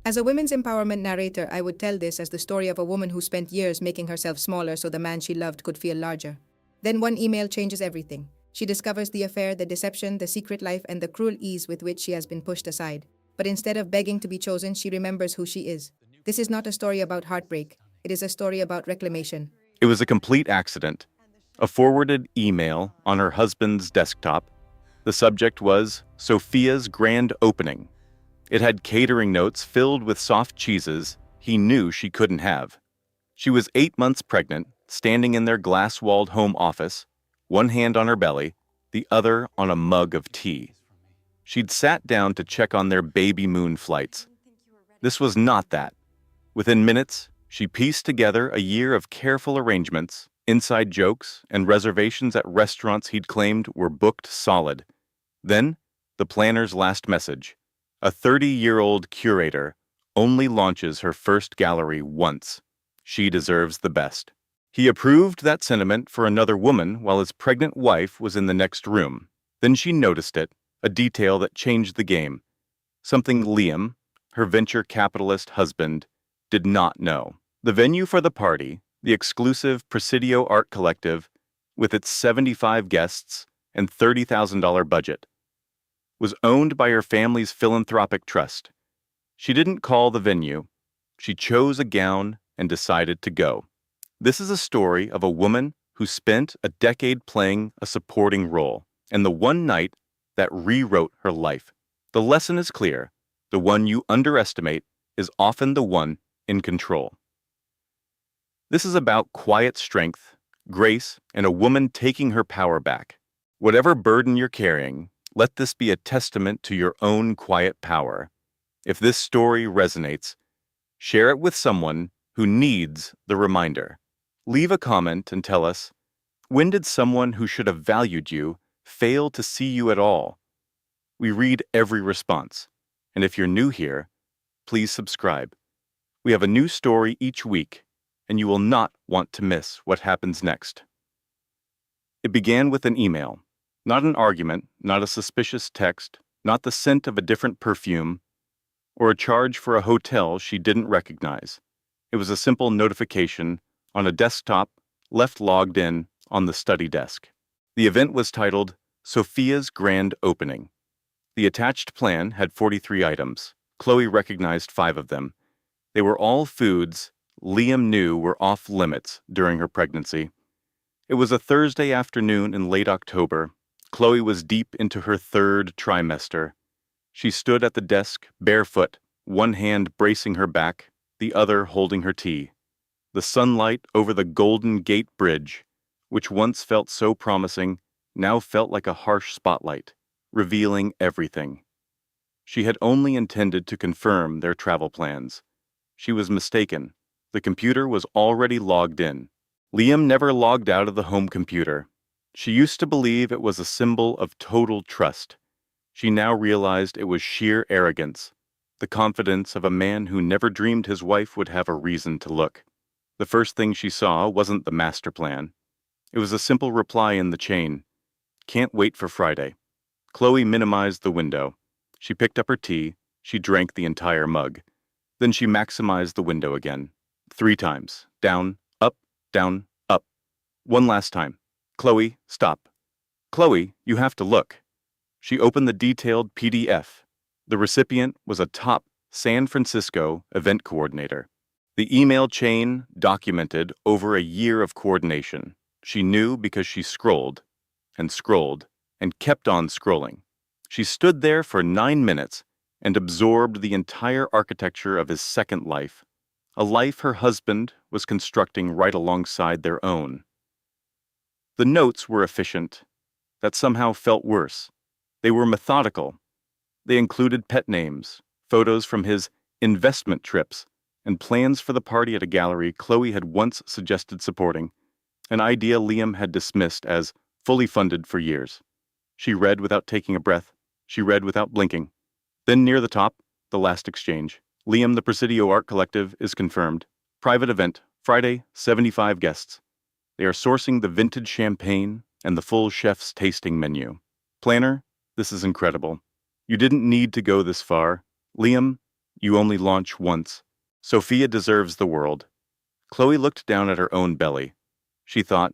As a women's empowerment narrator, I would tell this as the story of a woman who spent years making herself smaller so the man she loved could feel larger. Then one email changes everything. She discovers the affair, the deception, the secret life, and the cruel ease with which she has been pushed aside. But instead of begging to be chosen, she remembers who she is. This is not a story about heartbreak. It is a story about reclamation. It was a complete accident. A forwarded email on her husband's desktop. The subject was Sophia's grand opening. It had catering notes filled with soft cheeses he knew she couldn't have. She was 8 months pregnant, standing in their glass-walled home office, one hand on her belly, the other on a mug of tea. She'd sat down to check on their baby moon flights. This was not that. Within minutes, she pieced together a year of careful arrangements, inside jokes, and reservations at restaurants he'd claimed were booked solid. Then, the planner's last message. A 30-year-old curator only launches her first gallery once. She deserves the best. He approved that sentiment for another woman while his pregnant wife was in the next room. Then she noticed it, a detail that changed the game. Something Liam, her venture capitalist husband, did not know. The venue for the party, the exclusive Presidio Art Collective, with its 75 guests and $30,000 budget, was owned by her family's philanthropic trust. She didn't call the venue. She chose a gown and decided to go. This is a story of a woman who spent a decade playing a supporting role, and the one night that rewrote her life. The lesson is clear. The one you underestimate is often the one in control. This is about quiet strength, grace, and a woman taking her power back. Whatever burden you're carrying, let this be a testament to your own quiet power. If this story resonates, share it with someone who needs the reminder. Leave a comment and tell us, when did someone who should have valued you fail to see you at all? We read every response, and if you're new here, please subscribe. We have a new story each week, and you will not want to miss what happens next. It began with an email. Not an argument, not a suspicious text, not the scent of a different perfume, or a charge for a hotel she didn't recognize. It was a simple notification on a desktop left logged in on the study desk. The event was titled Sophia's Grand Opening. The attached plan had 43 items. Chloe recognized 5 of them. They were all foods Liam knew were off limits during her pregnancy. It was a Thursday afternoon in late October. Chloe was deep into her 3rd trimester. She stood at the desk, barefoot, one hand bracing her back, the other holding her tea. The sunlight over the Golden Gate Bridge, which once felt so promising, now felt like a harsh spotlight, revealing everything. She had only intended to confirm their travel plans. She was mistaken. The computer was already logged in. Liam never logged out of the home computer. She used to believe it was a symbol of total trust. She now realized it was sheer arrogance, the confidence of a man who never dreamed his wife would have a reason to look. The first thing she saw wasn't the master plan. It was a simple reply in the chain. Can't wait for Friday. Chloe minimized the window. She picked up her tea. She drank the entire mug. Then she maximized the window again. 3 times. Down, up, down, up. One last time. Chloe, stop. Chloe, you have to look. She opened the detailed PDF. The recipient was a top San Francisco event coordinator. The email chain documented over a year of coordination. She knew because she scrolled and scrolled and kept on scrolling. She stood there for 9 minutes and absorbed the entire architecture of his second life, a life her husband was constructing right alongside their own. The notes were efficient. That somehow felt worse. They were methodical. They included pet names, photos from his investment trips, and plans for the party at a gallery Chloe had once suggested supporting, an idea Liam had dismissed as fully funded for years. She read without taking a breath. She read without blinking. Then near the top, the last exchange. Liam, the Presidio Art Collective, is confirmed. Private event, Friday, 75 guests. They are sourcing the vintage champagne and the full chef's tasting menu. Planner, this is incredible. You didn't need to go this far. Liam, You only launch once. Sophia deserves the world. Chloe looked down at her own belly. She thought,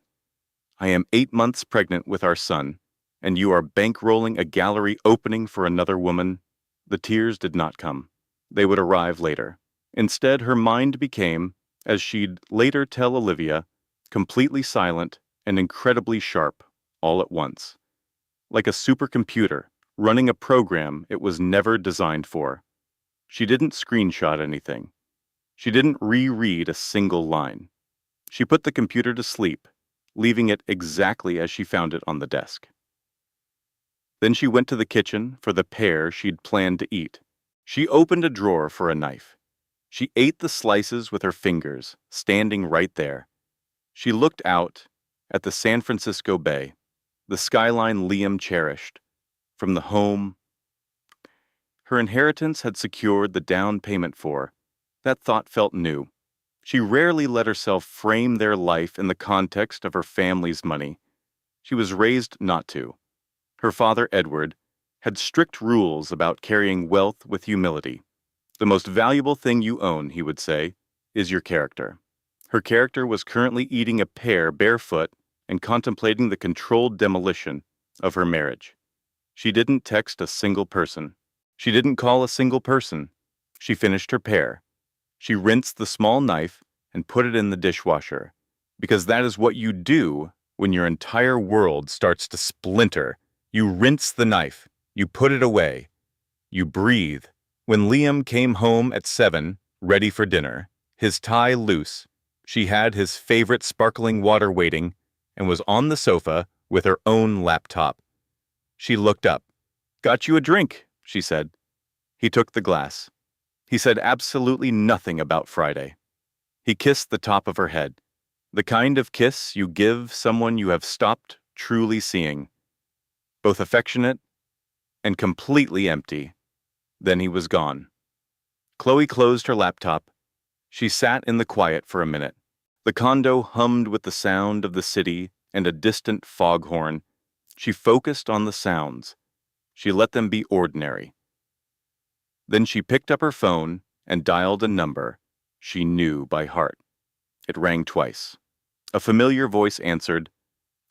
I am 8 months pregnant with our son, and you are bankrolling a gallery opening for another woman. The tears did not come. They would arrive later. Instead, her mind became, as she'd later tell Olivia, completely silent and incredibly sharp all at once. Like a supercomputer running a program it was never designed for. She didn't screenshot anything. She didn't reread a single line. She put the computer to sleep, leaving it exactly as she found it on the desk. Then she went to the kitchen for the pear she'd planned to eat. She opened a drawer for a knife. She ate the slices with her fingers, standing right there. She looked out at the San Francisco Bay, the skyline Liam cherished, from the home her inheritance had secured the down payment for. That thought felt new. She rarely let herself frame their life in the context of her family's money. She was raised not to. Her father, Edward, had strict rules about carrying wealth with humility. The most valuable thing you own, he would say, is your character. Her character was currently eating a pear barefoot and contemplating the controlled demolition of her marriage. She didn't text a single person. She didn't call a single person. She finished her pear. She rinsed the small knife and put it in the dishwasher, because that is what you do when your entire world starts to splinter. You rinse the knife. You put it away. You breathe. When Liam came home at 7, ready for dinner, his tie loose, she had his favorite sparkling water waiting and was on the sofa with her own laptop. She looked up. "Got you a drink," she said. He took the glass. He said absolutely nothing about Friday. He kissed the top of her head, the kind of kiss you give someone you have stopped truly seeing, both affectionate and completely empty. Then he was gone. Chloe closed her laptop. She sat in the quiet for a minute. The condo hummed with the sound of the city and a distant foghorn. She focused on the sounds. She let them be ordinary. Then she picked up her phone and dialed a number she knew by heart. It rang twice. A familiar voice answered.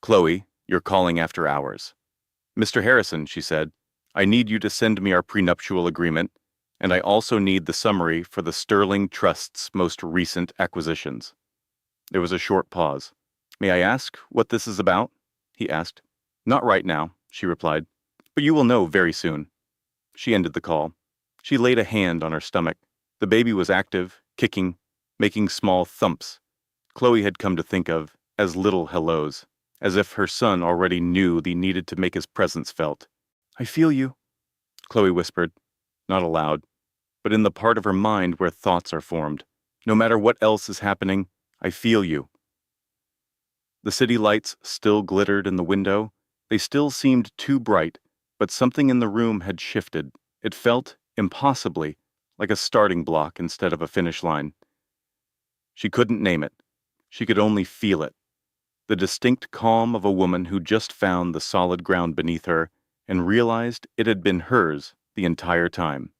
"Chloe, you're calling after hours." "Mr. Harrison," she said, "I need you to send me our prenuptial agreement, and I also need the summary for the Sterling Trust's most recent acquisitions." There was a short pause. "May I ask what this is about?" he asked. "Not right now," she replied, "but you will know very soon." She ended the call. She laid a hand on her stomach. The baby was active, kicking, making small thumps. Chloe had come to think of as little hellos, as if her son already knew he needed to make his presence felt. "I feel you," Chloe whispered, not aloud, but in the part of her mind where thoughts are formed. "No matter what else is happening, I feel you." The city lights still glittered in the window. They still seemed too bright, but something in the room had shifted. It felt, impossibly, like a starting block instead of a finish line. She couldn't name it. She could only feel it. The distinct calm of a woman who just found the solid ground beneath her and realized it had been hers the entire time.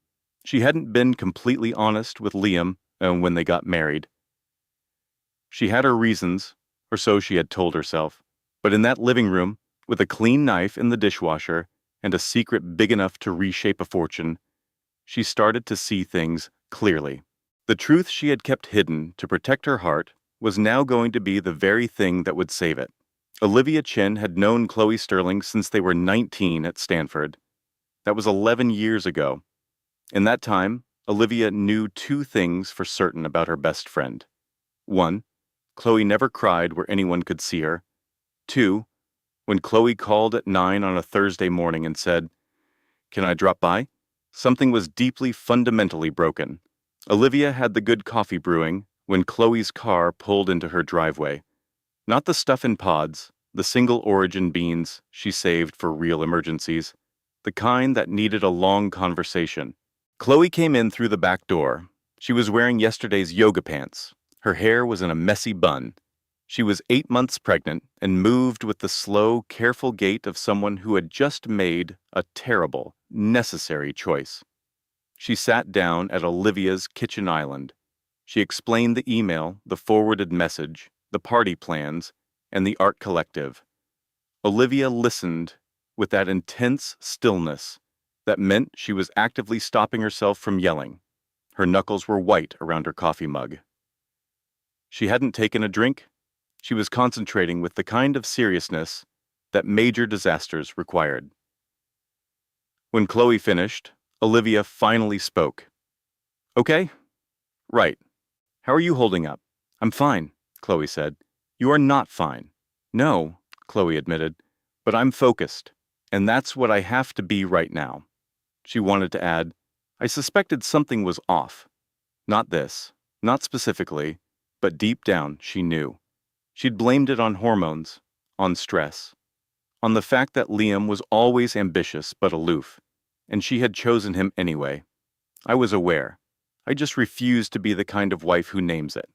She hadn't been completely honest with Liam when they got married. She had her reasons, or so she had told herself, but in that living room, with a clean knife in the dishwasher and a secret big enough to reshape a fortune, she started to see things clearly. The truth she had kept hidden to protect her heart was now going to be the very thing that would save it. Olivia Chin had known Chloe Sterling since they were 19 at Stanford. That was 11 years ago. In that time, Olivia knew 2 things for certain about her best friend. 1, Chloe never cried where anyone could see her. 2, when Chloe called at 9 on a Thursday morning and said, "Can I drop by?" something was deeply fundamentally broken. Olivia had the good coffee brewing when Chloe's car pulled into her driveway. Not the stuff in pods, the single-origin beans she saved for real emergencies, the kind that needed a long conversation. Chloe came in through the back door. She was wearing yesterday's yoga pants. Her hair was in a messy bun. She was 8 months pregnant and moved with the slow, careful gait of someone who had just made a terrible, necessary choice. She sat down at Olivia's kitchen island. She explained the email, the forwarded message, the party plans, and the art collective. Olivia listened with that intense stillness that meant she was actively stopping herself from yelling. Her knuckles were white around her coffee mug. She hadn't taken a drink. She was concentrating with the kind of seriousness that major disasters required. When Chloe finished, Olivia finally spoke. Okay? Right. How are you holding up? I'm fine, Chloe said. You are not fine. No, Chloe admitted, but I'm focused, and that's what I have to be right now. She wanted to add, I suspected something was off. Not this, not specifically, but deep down she knew. She'd blamed it on hormones, on stress, on the fact that Liam was always ambitious but aloof, and she had chosen him anyway. I was aware. I just refused to be the kind of wife who names it.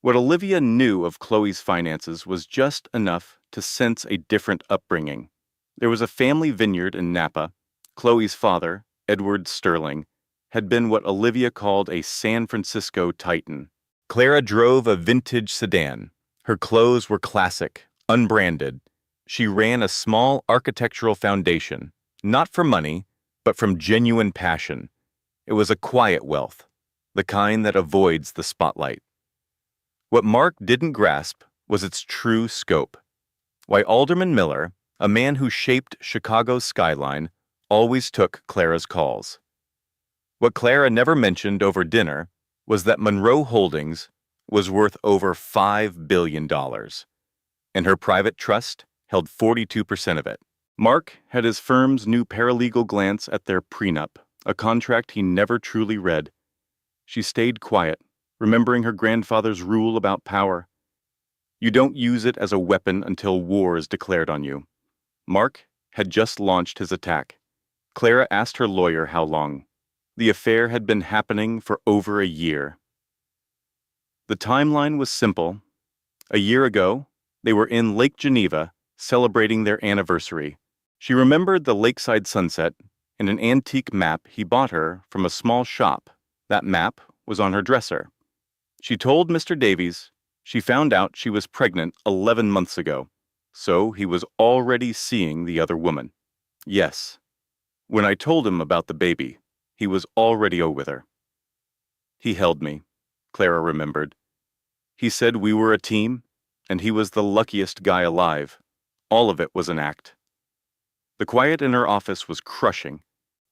What Olivia knew of Chloe's finances was just enough to sense a different upbringing. There was a family vineyard in Napa. Chloe's father, Edward Sterling, had been what Olivia called a San Francisco titan. Clara drove a vintage sedan. Her clothes were classic, unbranded. She ran a small architectural foundation, not for money, but from genuine passion. It was a quiet wealth, the kind that avoids the spotlight. What Mark didn't grasp was its true scope. Why Alderman Miller, a man who shaped Chicago's skyline, always took Clara's calls. What Clara never mentioned over dinner was that Monroe Holdings was worth over $5 billion, and her private trust held 42% of it. Mark had his firm's new paralegal glance at their prenup, a contract he never truly read. She stayed quiet, remembering her grandfather's rule about power. You don't use it as a weapon until war is declared on you. Mark had just launched his attack. Clara asked her lawyer how long. The affair had been happening for over a year. The timeline was simple. A year ago, they were in Lake Geneva celebrating their anniversary. She remembered the lakeside sunset and an antique map he bought her from a small shop. That map was on her dresser. She told Mr. Davies she found out she was pregnant 11 months ago, so he was already seeing the other woman. Yes, when I told him about the baby, he was already with her. He held me, Clara remembered. He said we were a team, and he was the luckiest guy alive. All of it was an act. The quiet in her office was crushing.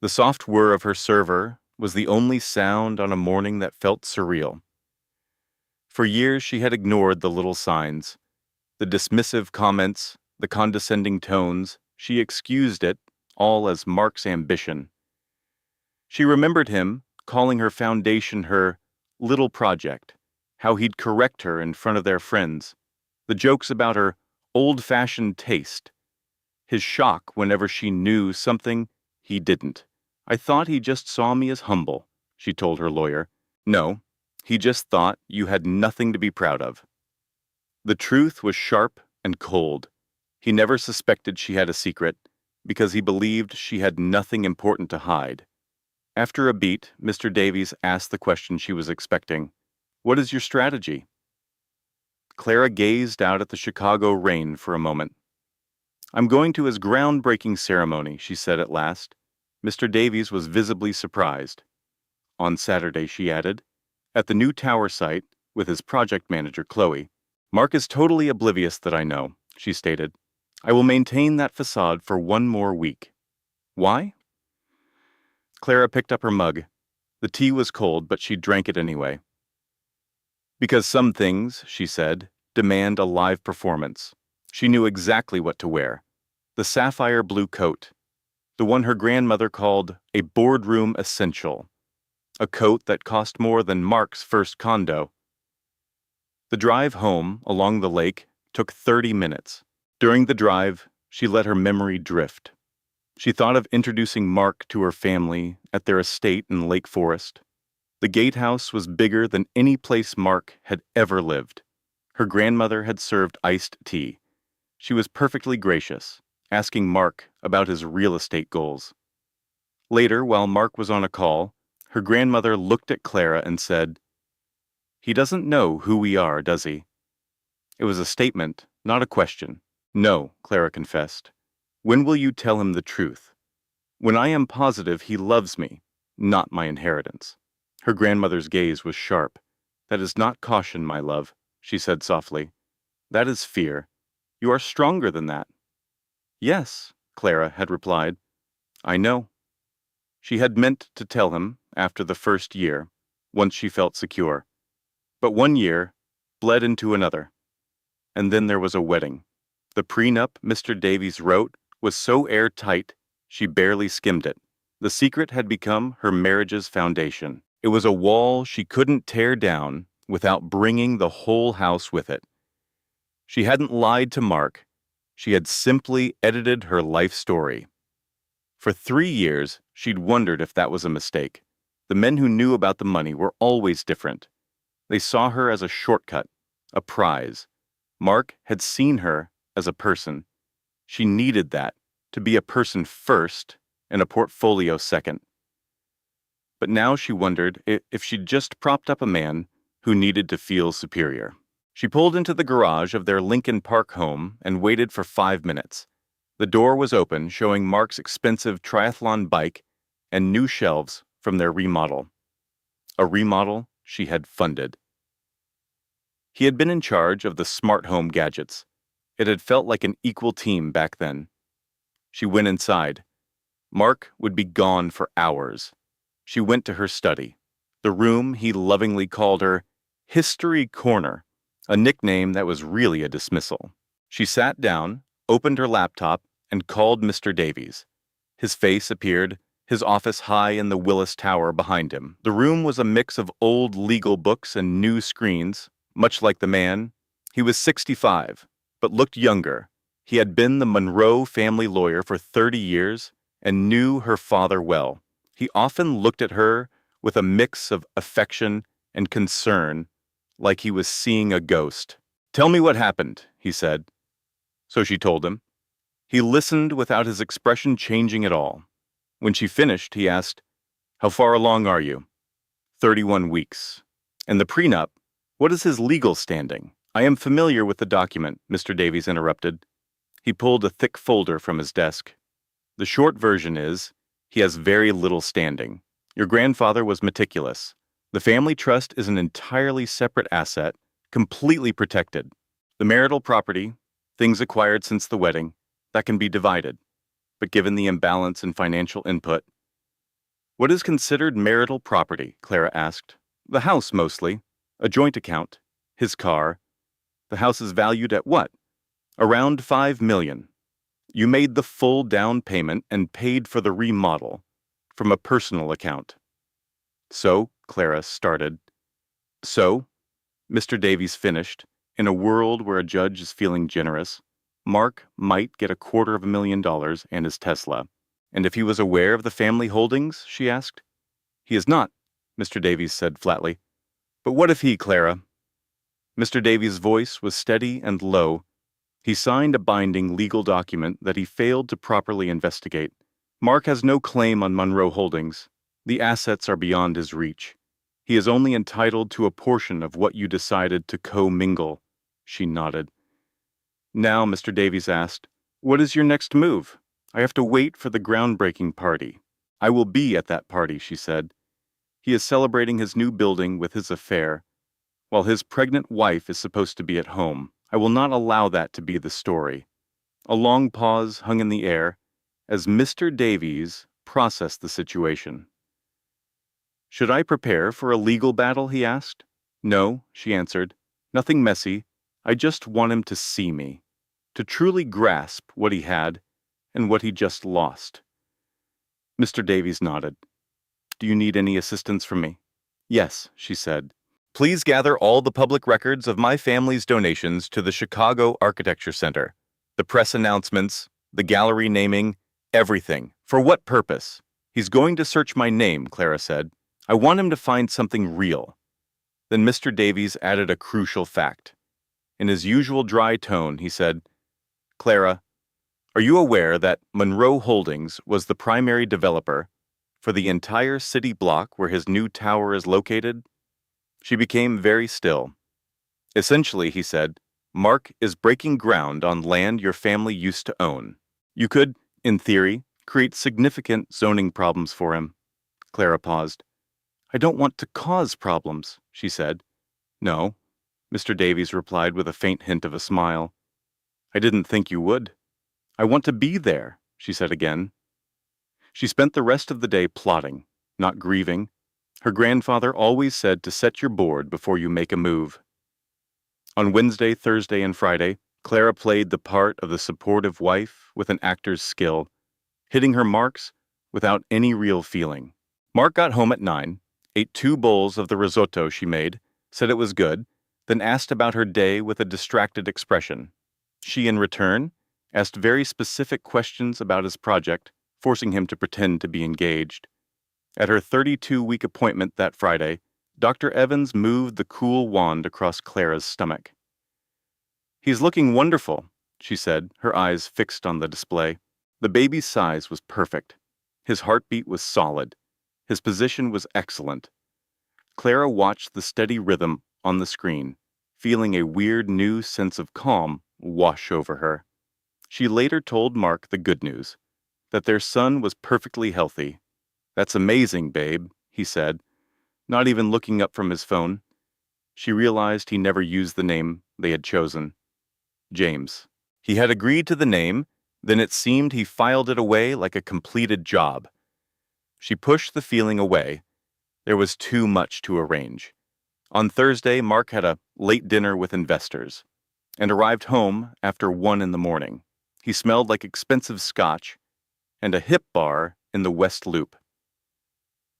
The soft whir of her server was the only sound on a morning that felt surreal. For years she had ignored the little signs, the dismissive comments, the condescending tones. She excused it all as Mark's ambition. She remembered him calling her foundation her little project, how he'd correct her in front of their friends, the jokes about her old-fashioned taste, his shock whenever she knew something he didn't. I thought he just saw me as humble, she told her lawyer. No, he just thought you had nothing to be proud of. The truth was sharp and cold. He never suspected she had a secret, because he believed she had nothing important to hide. After a beat, Mr. Davies asked the question she was expecting. What is your strategy? Clara gazed out at the Chicago rain for a moment. I'm going to his groundbreaking ceremony, she said at last. Mr. Davies was visibly surprised. On Saturday, she added, at the new tower site, with his project manager, Chloe. Mark is totally oblivious that I know, she stated. I will maintain that facade for one more week. Why? Clara picked up her mug. The tea was cold, but she drank it anyway. Because some things, she said, demand a live performance. She knew exactly what to wear. The sapphire blue coat. The one her grandmother called a boardroom essential. A coat that cost more than Mark's first condo. The drive home, along the lake, took 30 minutes. During the drive, she let her memory drift. She thought of introducing Mark to her family at their estate in Lake Forest. The gatehouse was bigger than any place Mark had ever lived. Her grandmother had served iced tea. She was perfectly gracious, asking Mark about his real estate goals. Later, while Mark was on a call, Her grandmother looked at Clara and said, "He doesn't know who we are, does he?" It was a statement, not a question. "No," Clara confessed. "When will you tell him the truth?" "When I am positive he loves me, not my inheritance." Her grandmother's gaze was sharp. "That is not caution, my love," she said softly. "That is fear. You are stronger than that." "Yes," Clara had replied. "I know." She had meant to tell him after the first year, once she felt secure. But 1 year bled into another. And then there was a wedding. The prenup Mr. Davies wrote was so airtight she barely skimmed it. The secret had become her marriage's foundation. It was a wall she couldn't tear down without bringing the whole house with it. She hadn't lied to Mark. She had simply edited her life story. For 3 years, she'd wondered if that was a mistake. The men who knew about the money were always different. They saw her as a shortcut, a prize. Mark had seen her as a person. She needed that, to be a person first and a portfolio second. But now she wondered if she'd just propped up a man who needed to feel superior. She pulled into the garage of their Lincoln Park home and waited for 5 minutes. The door was open, showing Mark's expensive triathlon bike and new shelves from their remodel. A remodel she had funded. He had been in charge of the smart home gadgets. It had felt like an equal team back then. She went inside. Mark would be gone for hours. She went to her study, the room he lovingly called her History Corner, a nickname that was really a dismissal. She sat down, opened her laptop, and called Mr. Davies. His face appeared, his office high in the Willis Tower behind him. The room was a mix of old legal books and new screens, much like the man. He was 65, but looked younger. He had been the Monroe family lawyer for 30 years and knew her father well. He often looked at her with a mix of affection and concern, like he was seeing a ghost. "Tell me what happened," he said. So she told him. He listened without his expression changing at all. When she finished, he asked, "How far along are you?" 31 weeks. "And the prenup? What is his legal standing?" "I am familiar with the document," Mr. Davies interrupted. He pulled a thick folder from his desk. "The short version is, he has very little standing. Your grandfather was meticulous. The family trust is an entirely separate asset, completely protected. The marital property, things acquired since the wedding, that can be divided. But given the imbalance in financial input—" "What is considered marital property?" Clara asked. "The house, mostly. A joint account. His car. The house is valued at what? Around $5 million. You made the full down payment and paid for the remodel from a personal account." "So," Clara started. "So," Mr. Davies finished, "in a world where a judge is feeling generous, Mark might get $250,000 and his Tesla." "And if he was aware of the family holdings?" she asked. "He is not," Mr. Davies said flatly. "But what if he, Clara?" Mr. Davies' voice was steady and low. He signed a binding legal document that he failed to properly investigate. "Mark has no claim on Monroe Holdings. The assets are beyond his reach. He is only entitled to a portion of what you decided to co-mingle." She nodded. Now, Mr. Davies asked, "What is your next move?" "I have to wait for the groundbreaking party." "I will be at that party," she said. "He is celebrating his new building with his affair, while his pregnant wife is supposed to be at home. I will not allow that to be the story." A long pause hung in the air as Mr. Davies processed the situation. "Should I prepare for a legal battle?" he asked. "No," she answered. "Nothing messy. I just want him to see me, to truly grasp what he had and what he just lost." Mr. Davies nodded. "Do you need any assistance from me?" "Yes," she said. "Please gather all the public records of my family's donations to the Chicago Architecture Center. The press announcements, the gallery naming, everything. For what purpose?" "He's going to search my name," Clara said. "I want him to find something real." Then Mr. Davies added a crucial fact. In his usual dry tone, he said, "Clara, are you aware that Monroe Holdings was the primary developer for the entire city block where his new tower is located? She became very still. Essentially, he said, Mark is breaking ground on land your family used to own. You could, in theory, create significant zoning problems for him. Clara paused. I don't want to cause problems, she said. No, Mr. Davies replied with a faint hint of a smile. I didn't think you would. I want to be there, she said again. She spent the rest of the day plotting, not grieving. Her grandfather always said to set your board before you make a move. On Wednesday, Thursday, and Friday, Clara played the part of the supportive wife with an actor's skill, hitting her marks without any real feeling. Mark got home at 9, ate 2 bowls of the risotto she made, said it was good, then asked about her day with a distracted expression. She, in return, asked very specific questions about his project, forcing him to pretend to be engaged. At her 32-week appointment that Friday, Dr. Evans moved the cool wand across Clara's stomach. He's looking wonderful, she said, her eyes fixed on the display. The baby's size was perfect. His heartbeat was solid. His position was excellent. Clara watched the steady rhythm on the screen, feeling a weird new sense of calm wash over her. She later told Mark the good news, that their son was perfectly healthy. That's amazing, babe, he said, not even looking up from his phone. She realized he never used the name they had chosen. James. He had agreed to the name, then it seemed he filed it away like a completed job. She pushed the feeling away. There was too much to arrange. On Thursday, Mark had a late dinner with investors and arrived home after 1 in the morning. He smelled like expensive scotch and a hip bar in the West Loop.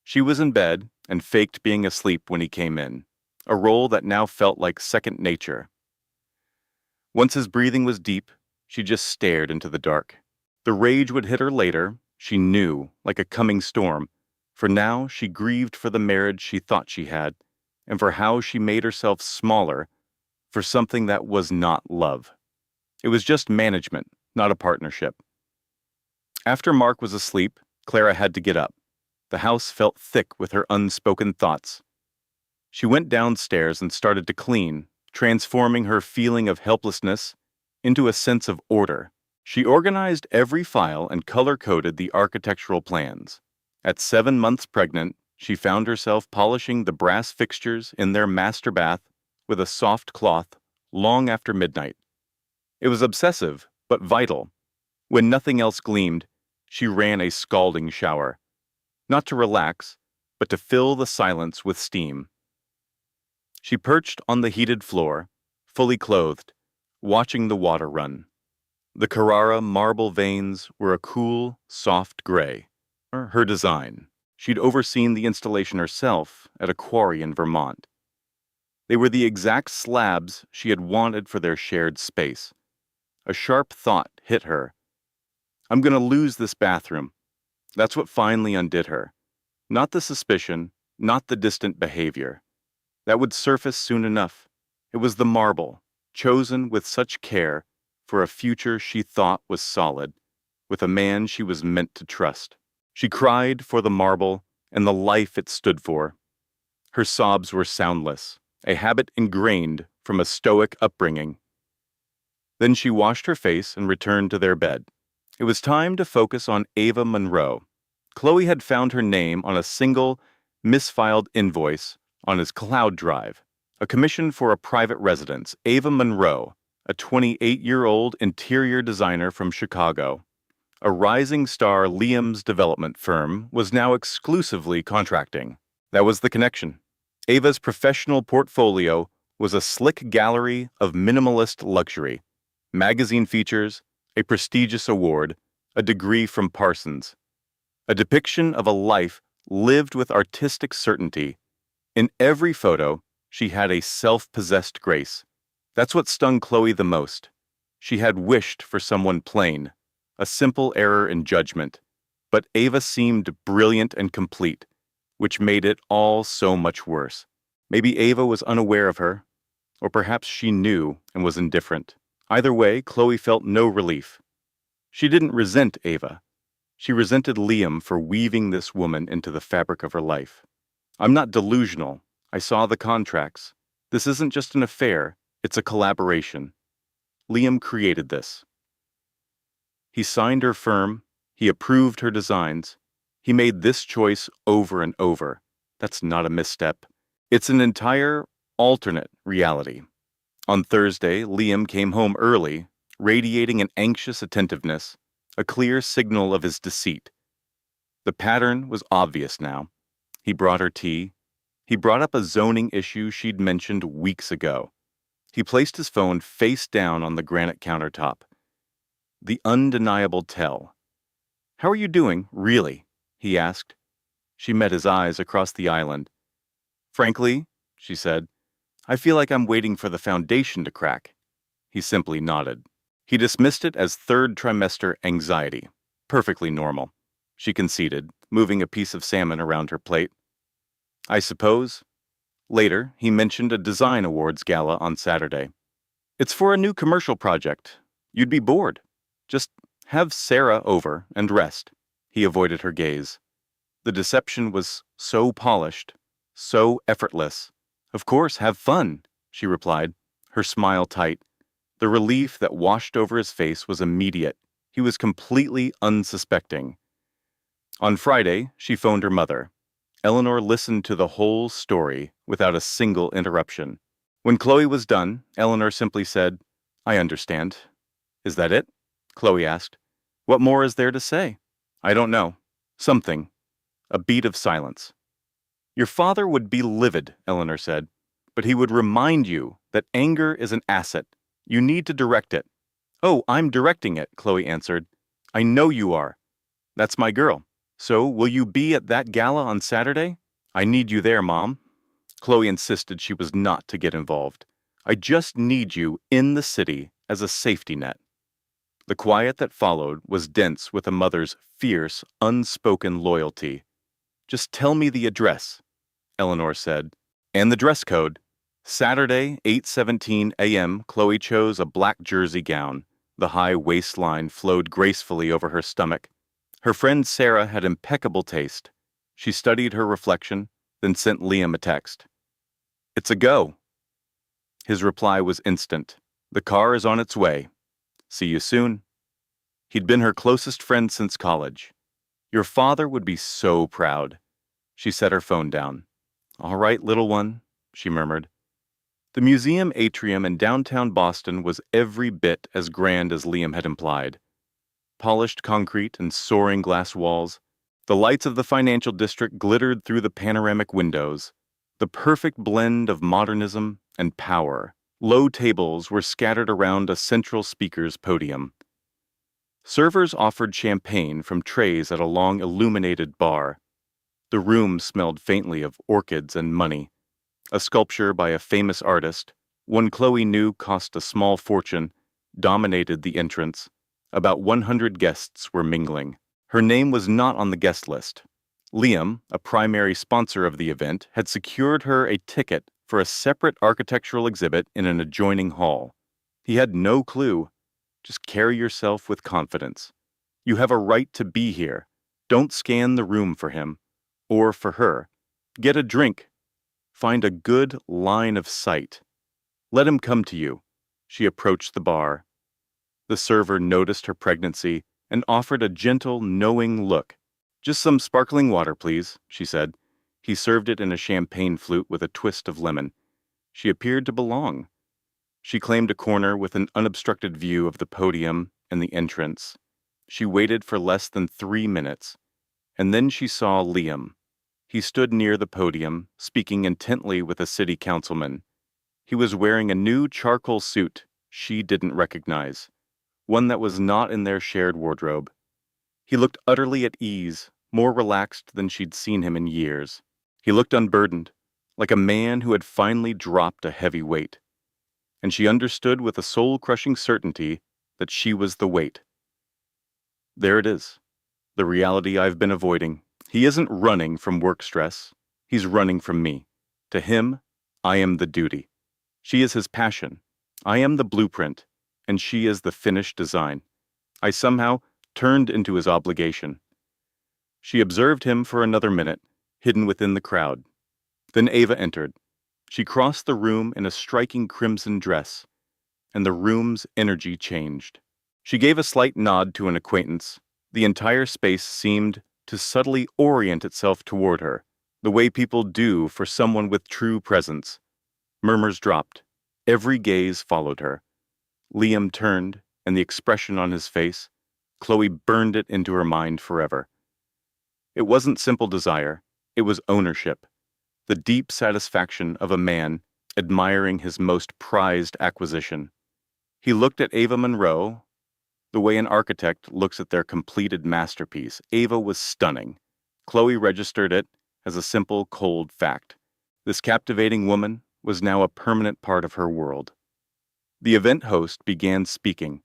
She was in bed and faked being asleep when he came in, a role that now felt like second nature. Once his breathing was deep, she just stared into the dark. The rage would hit her later, she knew, like a coming storm. For now, she grieved for the marriage she thought she had, and for how she made herself smaller for something that was not love. It was just management, not a partnership. After Mark was asleep, Clara had to get up. The house felt thick with her unspoken thoughts. She went downstairs and started to clean, transforming her feeling of helplessness into a sense of order. She organized every file and color-coded the architectural plans. At 7 months pregnant, she found herself polishing the brass fixtures in their master bath with a soft cloth long after midnight. It was obsessive, but vital. When nothing else gleamed, she ran a scalding shower. Not to relax, but to fill the silence with steam. She perched on the heated floor, fully clothed, watching the water run. The Carrara marble veins were a cool, soft gray. Her design. She'd overseen the installation herself at a quarry in Vermont. They were the exact slabs she had wanted for their shared space. A sharp thought hit her. I'm going to lose this bathroom. That's what finally undid her. Not the suspicion, not the distant behavior. That would surface soon enough. It was the marble, chosen with such care for a future she thought was solid, with a man she was meant to trust. She cried for the marble and the life it stood for. Her sobs were soundless, a habit ingrained from a stoic upbringing. Then she washed her face and returned to their bed. It was time to focus on Ava Monroe. Chloe had found her name on a single, misfiled invoice on his cloud drive, a commission for a private residence. Ava Monroe, a 28-year-old interior designer from Chicago. A rising star Liam's development firm was now exclusively contracting. That was the connection. Ava's professional portfolio was a slick gallery of minimalist luxury, magazine features, a prestigious award, a degree from Parsons. A depiction of a life lived with artistic certainty. In every photo, she had a self-possessed grace. That's what stung Chloe the most. She had wished for someone plain, a simple error in judgment, but Ava seemed brilliant and complete, which made it all so much worse. Maybe Ava was unaware of her, or perhaps she knew and was indifferent. Either way, Chloe felt no relief. She didn't resent Ava. She resented Liam for weaving this woman into the fabric of her life. I'm not delusional. I saw the contracts. This isn't just an affair, it's a collaboration. Liam created this. He signed her firm, he approved her designs. He made this choice over and over. That's not a misstep. It's an entire alternate reality. On Thursday, Liam came home early, radiating an anxious attentiveness, a clear signal of his deceit. The pattern was obvious now. He brought her tea. He brought up a zoning issue she'd mentioned weeks ago. He placed his phone face down on the granite countertop. The undeniable tell. "How are you doing, really?" he asked. She met his eyes across the island. "Frankly," she said, "I feel like I'm waiting for the foundation to crack." He simply nodded. He dismissed it as third trimester anxiety. Perfectly normal. She conceded, moving a piece of salmon around her plate. "I suppose." Later, he mentioned a design awards gala on Saturday. "It's for a new commercial project. You'd be bored. Just have Sarah over and rest." He avoided her gaze. The deception was so polished, so effortless. "Of course, have fun," she replied, her smile tight. The relief that washed over his face was immediate. He was completely unsuspecting. On Friday, she phoned her mother. Eleanor listened to the whole story without a single interruption. When Chloe was done, Eleanor simply said, "I understand." "Is that it?" Chloe asked. "What more is there to say?" "I don't know. Something." A beat of silence. "Your father would be livid," Eleanor said, "but he would remind you that anger is an asset. You need to direct it." "Oh, I'm directing it," Chloe answered. "I know you are. That's my girl. So, will you be at that gala on Saturday?" "I need you there, Mom." Chloe insisted she was not to get involved. "I just need you in the city as a safety net." The quiet that followed was dense with a mother's fierce, unspoken loyalty. "Just tell me the address," Eleanor said. "And the dress code." Saturday, 8:17 a.m., Chloe chose a black jersey gown. The high waistline flowed gracefully over her stomach. Her friend Sarah had impeccable taste. She studied her reflection, then sent Liam a text. "It's a go." His reply was instant. "The car is on its way. See you soon." He'd been her closest friend since college. "Your father would be so proud." She set her phone down. "All right, little one," she murmured. The museum atrium in downtown Boston was every bit as grand as Liam had implied. Polished concrete and soaring glass walls, the lights of the financial district glittered through the panoramic windows, the perfect blend of modernism and power. Low tables were scattered around a central speaker's podium. Servers offered champagne from trays at a long illuminated bar. The room smelled faintly of orchids and money. A sculpture by a famous artist, one Chloe knew cost a small fortune, dominated the entrance. About 100 guests were mingling. Her name was not on the guest list. Liam, a primary sponsor of the event, had secured her a ticket for a separate architectural exhibit in an adjoining hall. He had no clue. Just carry yourself with confidence. You have a right to be here. Don't scan the room for him. Or for her. Get a drink. Find a good line of sight. Let him come to you. She approached the bar. The server noticed her pregnancy and offered a gentle, knowing look. "Just some sparkling water, please," she said. He served it in a champagne flute with a twist of lemon. She appeared to belong. She claimed a corner with an unobstructed view of the podium and the entrance. She waited for less than 3 minutes, and then she saw Liam. He stood near the podium, speaking intently with a city councilman. He was wearing a new charcoal suit she didn't recognize, one that was not in their shared wardrobe. He looked utterly at ease, more relaxed than she'd seen him in years. He looked unburdened, like a man who had finally dropped a heavy weight. And she understood with a soul-crushing certainty that she was the weight. There it is, the reality I've been avoiding. He isn't running from work stress. He's running from me. To him, I am the duty. She is his passion. I am the blueprint, and she is the finished design. I somehow turned into his obligation. She observed him for another minute, hidden within the crowd. Then Ava entered. She crossed the room in a striking crimson dress, and the room's energy changed. She gave a slight nod to an acquaintance. The entire space seemed to subtly orient itself toward her, the way people do for someone with true presence. Murmurs dropped. Every gaze followed her. Liam turned, and the expression on his face, Chloe burned it into her mind forever. It wasn't simple desire, it was ownership. The deep satisfaction of a man admiring his most prized acquisition. He looked at Ava Monroe the way an architect looks at their completed masterpiece. Ava was stunning. Chloe registered it as a simple, cold fact. This captivating woman was now a permanent part of her world. The event host began speaking.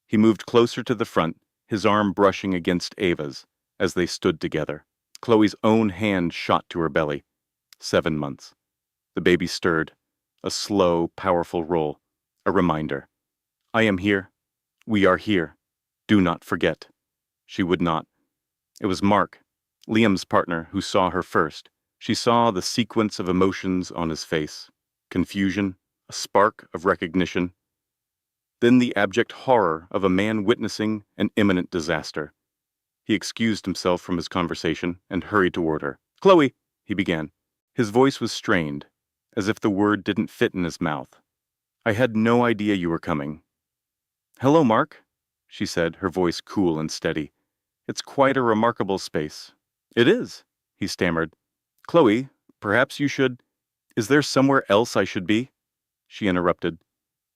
He moved closer to the front, his arm brushing against Ava's as they stood together. Chloe's own hand shot to her belly. 7 months. The baby stirred. A slow, powerful roll. A reminder. I am here. We are here. Do not forget. She would not. It was Mark, Liam's partner, who saw her first. She saw the sequence of emotions on his face. Confusion, a spark of recognition. Then the abject horror of a man witnessing an imminent disaster. He excused himself from his conversation and hurried toward her. Chloe, he began. His voice was strained, as if the word didn't fit in his mouth. I had no idea you were coming. Hello, Mark, she said, her voice cool and steady. It's quite a remarkable space. It is, he stammered. Chloe, perhaps you should... Is there somewhere else I should be? She interrupted.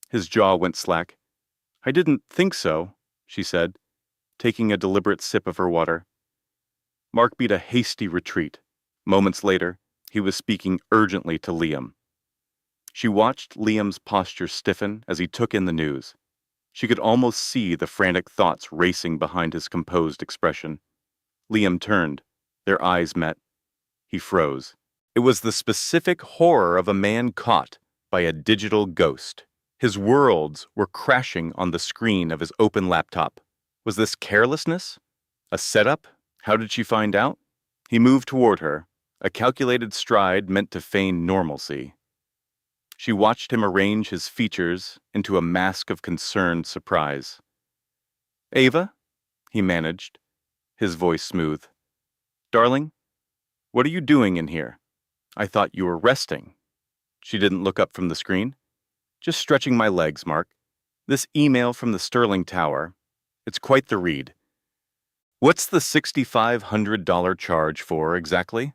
His jaw went slack. I didn't think so, she said, taking a deliberate sip of her water. Mark beat a hasty retreat. Moments later, he was speaking urgently to Liam. She watched Liam's posture stiffen as he took in the news. She could almost see the frantic thoughts racing behind his composed expression. Liam turned. Their eyes met. He froze. It was the specific horror of a man caught by a digital ghost. His worlds were crashing on the screen of his open laptop. Was this carelessness? A setup? How did she find out? He moved toward her, a calculated stride meant to feign normalcy. She watched him arrange his features into a mask of concerned surprise. Ava? He managed, his voice smooth. Darling, what are you doing in here? I thought you were resting. She didn't look up from the screen. Just stretching my legs, Mark. This email from the Sterling Tower, it's quite the read. What's the $6,500 charge for exactly?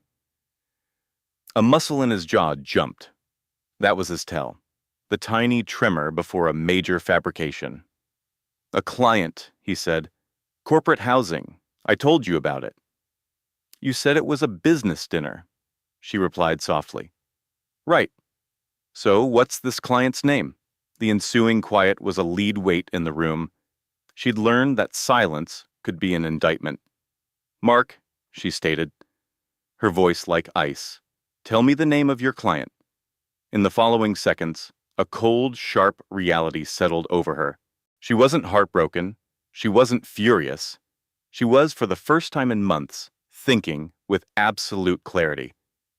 A muscle in his jaw jumped. That was his tell, the tiny tremor before a major fabrication. A client, he said. Corporate housing. I told you about it. You said it was a business dinner, she replied softly. Right. So what's this client's name? The ensuing quiet was a lead weight in the room. She'd learned that silence could be an indictment. Mark, she stated, her voice like ice. Tell me the name of your client. In the following seconds, a cold, sharp reality settled over her. She wasn't heartbroken. She wasn't furious. She was, for the first time in months, thinking with absolute clarity.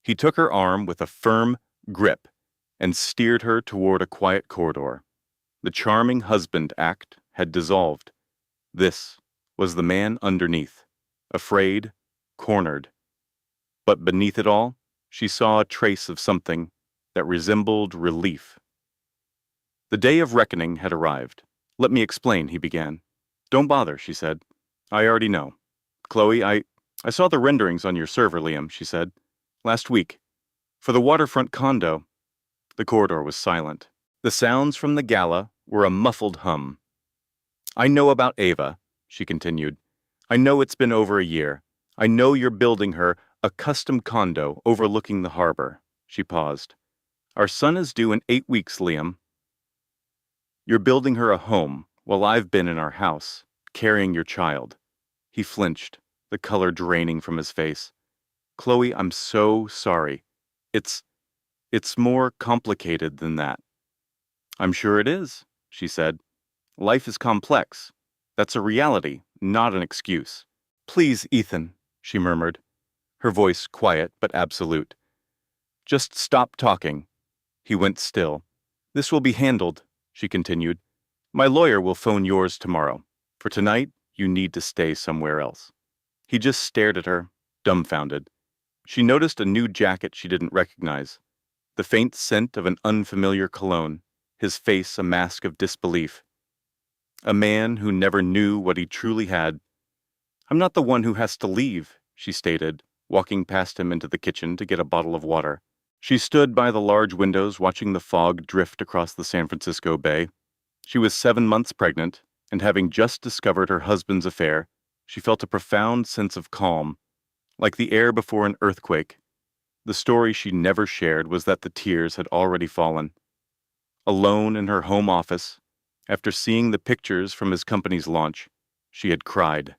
He took her arm with a firm grip and steered her toward a quiet corridor. The charming husband act had dissolved. This was the man underneath, afraid, cornered. But beneath it all, she saw a trace of something that resembled relief. The day of reckoning had arrived. Let me explain, he began. Don't bother, she said. I already know. Chloe, I saw the renderings on your server, Liam, she said. Last week. For the waterfront condo. The corridor was silent. The sounds from the gala were a muffled hum. I know about Ava, she continued. I know it's been over a year. I know you're building her a custom condo overlooking the harbor. She paused. Our son is due in 8 weeks, Liam. You're building her a home while I've been in our house, carrying your child. He flinched, the color draining from his face. Chloe, I'm so sorry. It's more complicated than that. I'm sure it is, she said. Life is complex. That's a reality, not an excuse. Please, Ethan, she murmured, her voice quiet but absolute. Just stop talking. He went still. This will be handled, she continued. My lawyer will phone yours tomorrow. For tonight, you need to stay somewhere else. He just stared at her, dumbfounded. She noticed a new jacket she didn't recognize, the faint scent of an unfamiliar cologne, his face a mask of disbelief. A man who never knew what he truly had. I'm not the one who has to leave, she stated, walking past him into the kitchen to get a bottle of water. She stood by the large windows watching the fog drift across the San Francisco Bay. She was 7 months pregnant, and having just discovered her husband's affair, she felt a profound sense of calm, like the air before an earthquake. The story she never shared was that the tears had already fallen. Alone in her home office, after seeing the pictures from his company's launch, she had cried.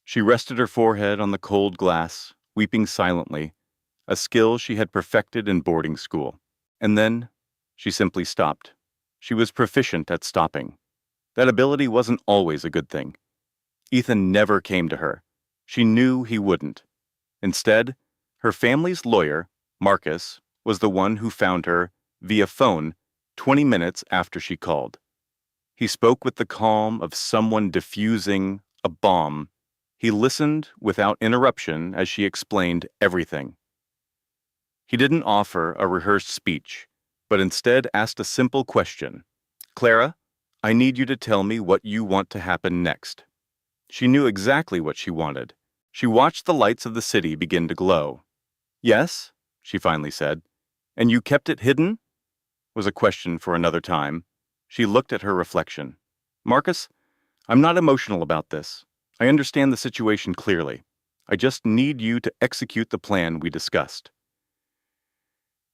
She rested her forehead on the cold glass, weeping silently, a skill she had perfected in boarding school. And then, she simply stopped. She was proficient at stopping. That ability wasn't always a good thing. Ethan never came to her. She knew he wouldn't. Instead, her family's lawyer, Marcus, was the one who found her, via phone, 20 minutes after she called. He spoke with the calm of someone diffusing a bomb. He listened without interruption as she explained everything. He didn't offer a rehearsed speech, but instead asked a simple question. Clara, I need you to tell me what you want to happen next. She knew exactly what she wanted. She watched the lights of the city begin to glow. Yes, she finally said. And you kept it hidden? Was a question for another time. She looked at her reflection. Marcus, I'm not emotional about this. I understand the situation clearly. I just need you to execute the plan we discussed.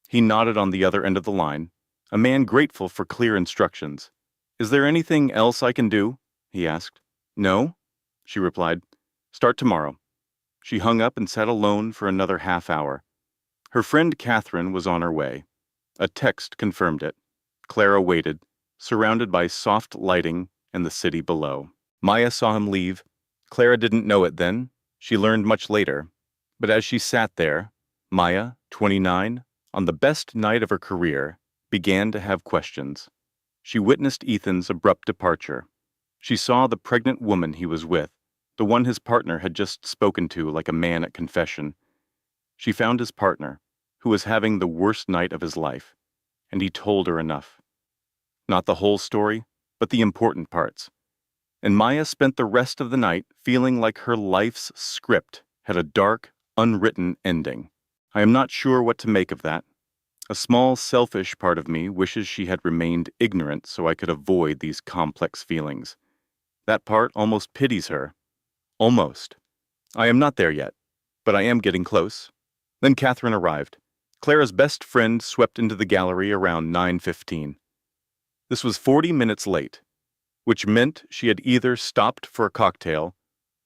He nodded on the other end of the line, a man grateful for clear instructions. Is there anything else I can do? He asked. No, she replied. Start tomorrow. She hung up and sat alone for another half hour. Her friend Catherine was on her way. A text confirmed it. Clara waited, surrounded by soft lighting and the city below. Maya saw him leave. Clara didn't know it then. She learned much later. But as she sat there, Maya, 29, on the best night of her career, began to have questions. She witnessed Ethan's abrupt departure. She saw the pregnant woman he was with, the one his partner had just spoken to like a man at confession. She found his partner, who was having the worst night of his life, and he told her enough. Not the whole story, but the important parts. And Maya spent the rest of the night feeling like her life's script had a dark, unwritten ending. I am not sure what to make of that. A small, selfish part of me wishes she had remained ignorant so I could avoid these complex feelings. That part almost pities her. Almost. I am not there yet, but I am getting close. Then Catherine arrived. Clara's best friend swept into the gallery around 9:15. This was 40 minutes late, which meant she had either stopped for a cocktail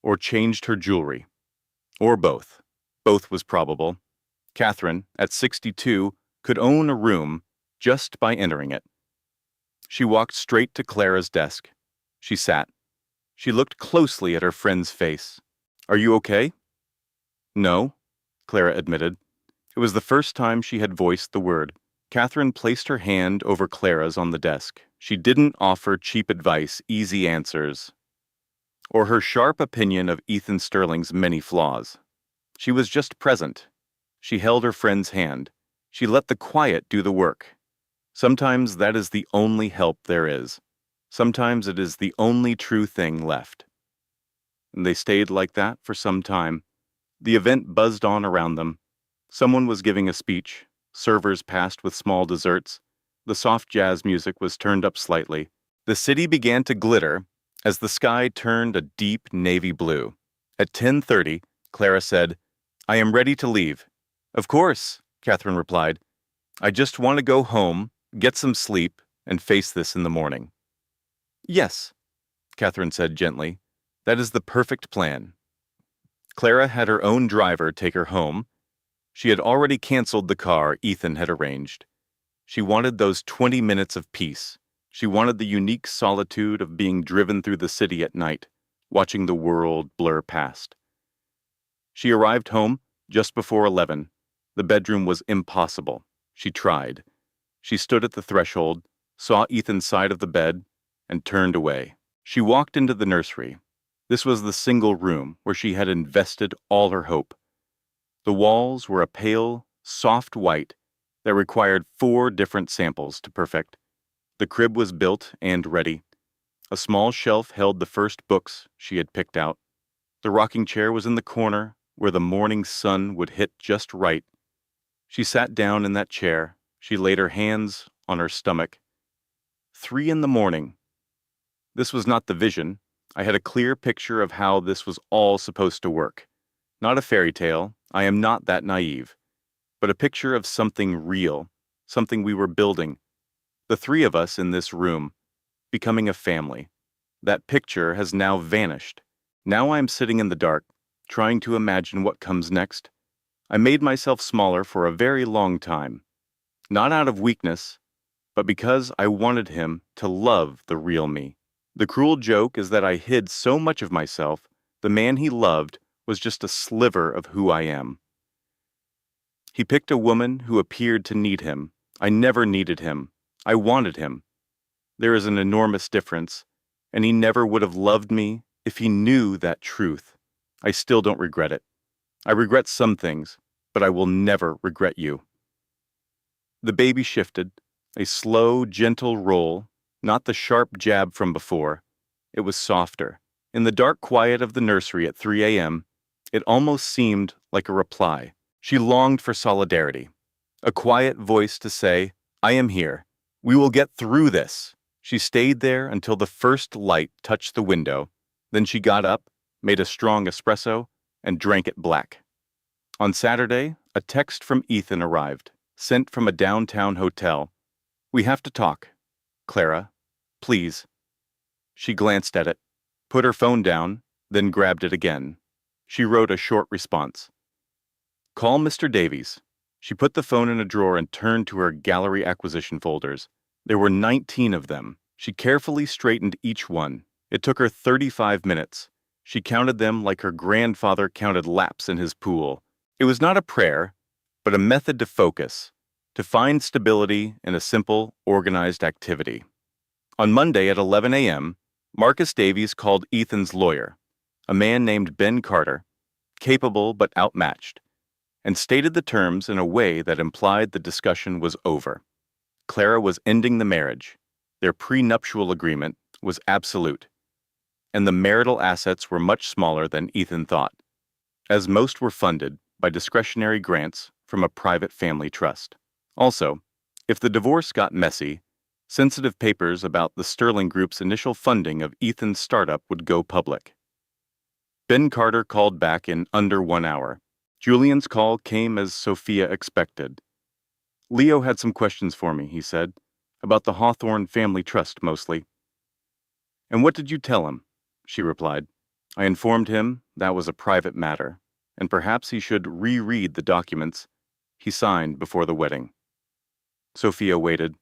or changed her jewelry. Or both. Both was probable. Catherine, at 62, could own a room just by entering it. She walked straight to Clara's desk. She sat. She looked closely at her friend's face. Are you okay? No, Clara admitted. It was the first time she had voiced the word. Catherine placed her hand over Clara's on the desk. She didn't offer cheap advice, easy answers, or her sharp opinion of Ethan Sterling's many flaws. She was just present. She held her friend's hand. She let the quiet do the work. Sometimes that is the only help there is. Sometimes it is the only true thing left. And they stayed like that for some time. The event buzzed on around them. Someone was giving a speech. Servers passed with small desserts. The soft jazz music was turned up slightly. The city began to glitter as the sky turned a deep navy blue. At 10:30, Clara said, I am ready to leave. Of course, Catherine replied. I just want to go home, get some sleep, and face this in the morning. Yes, Catherine said gently. That is the perfect plan. Clara had her own driver take her home. She had already canceled the car Ethan had arranged. She wanted those 20 minutes of peace. She wanted the unique solitude of being driven through the city at night, watching the world blur past. She arrived home just before 11. The bedroom was impossible. She tried. She stood at the threshold, saw Ethan's side of the bed, and turned away. She walked into the nursery. This was the single room where she had invested all her hope. The walls were a pale, soft white that required 4 different samples to perfect. The crib was built and ready. A small shelf held the first books she had picked out. The rocking chair was in the corner where the morning sun would hit just right. She sat down in that chair. She laid her hands on her stomach. 3 in the morning. This was not the vision. I had a clear picture of how this was all supposed to work. Not a fairy tale. I am not that naive. But a picture of something real, something we were building. The 3 of us in this room, becoming a family. That picture has now vanished. Now I am sitting in the dark, trying to imagine what comes next. I made myself smaller for a very long time. Not out of weakness, but because I wanted him to love the real me. The cruel joke is that I hid so much of myself, the man he loved was just a sliver of who I am. He picked a woman who appeared to need him. I never needed him. I wanted him. There is an enormous difference, and he never would have loved me if he knew that truth. I still don't regret it. I regret some things, but I will never regret you. The baby shifted, a slow, gentle roll, not the sharp jab from before. It was softer. In the dark quiet of the nursery at 3 a.m., it almost seemed like a reply. She longed for solidarity. A quiet voice to say, I am here. We will get through this. She stayed there until the first light touched the window. Then she got up, made a strong espresso, and drank it black. On Saturday, a text from Ethan arrived, sent from a downtown hotel. We have to talk. Clara, please. She glanced at it, put her phone down, then grabbed it again. She wrote a short response. Call Mr. Davies. She put the phone in a drawer and turned to her gallery acquisition folders. There were 19 of them. She carefully straightened each one. It took her 35 minutes. She counted them like her grandfather counted laps in his pool. It was not a prayer, but a method to focus, to find stability in a simple, organized activity. On Monday at 11 a.m., Marcus Davies called Ethan's lawyer, a man named Ben Carter, capable but outmatched, and stated the terms in a way that implied the discussion was over. Clara was ending the marriage. Their prenuptial agreement was absolute, and the marital assets were much smaller than Ethan thought, as most were funded by discretionary grants from a private family trust. Also, if the divorce got messy, sensitive papers about the Sterling Group's initial funding of Ethan's startup would go public. Ben Carter called back in under 1 hour. Julian's call came as Sophia expected. Leo had some questions for me, he said, about the Hawthorne family trust mostly. And what did you tell him? She replied. I informed him that was a private matter, and perhaps he should reread the documents he signed before the wedding. Sophia waited.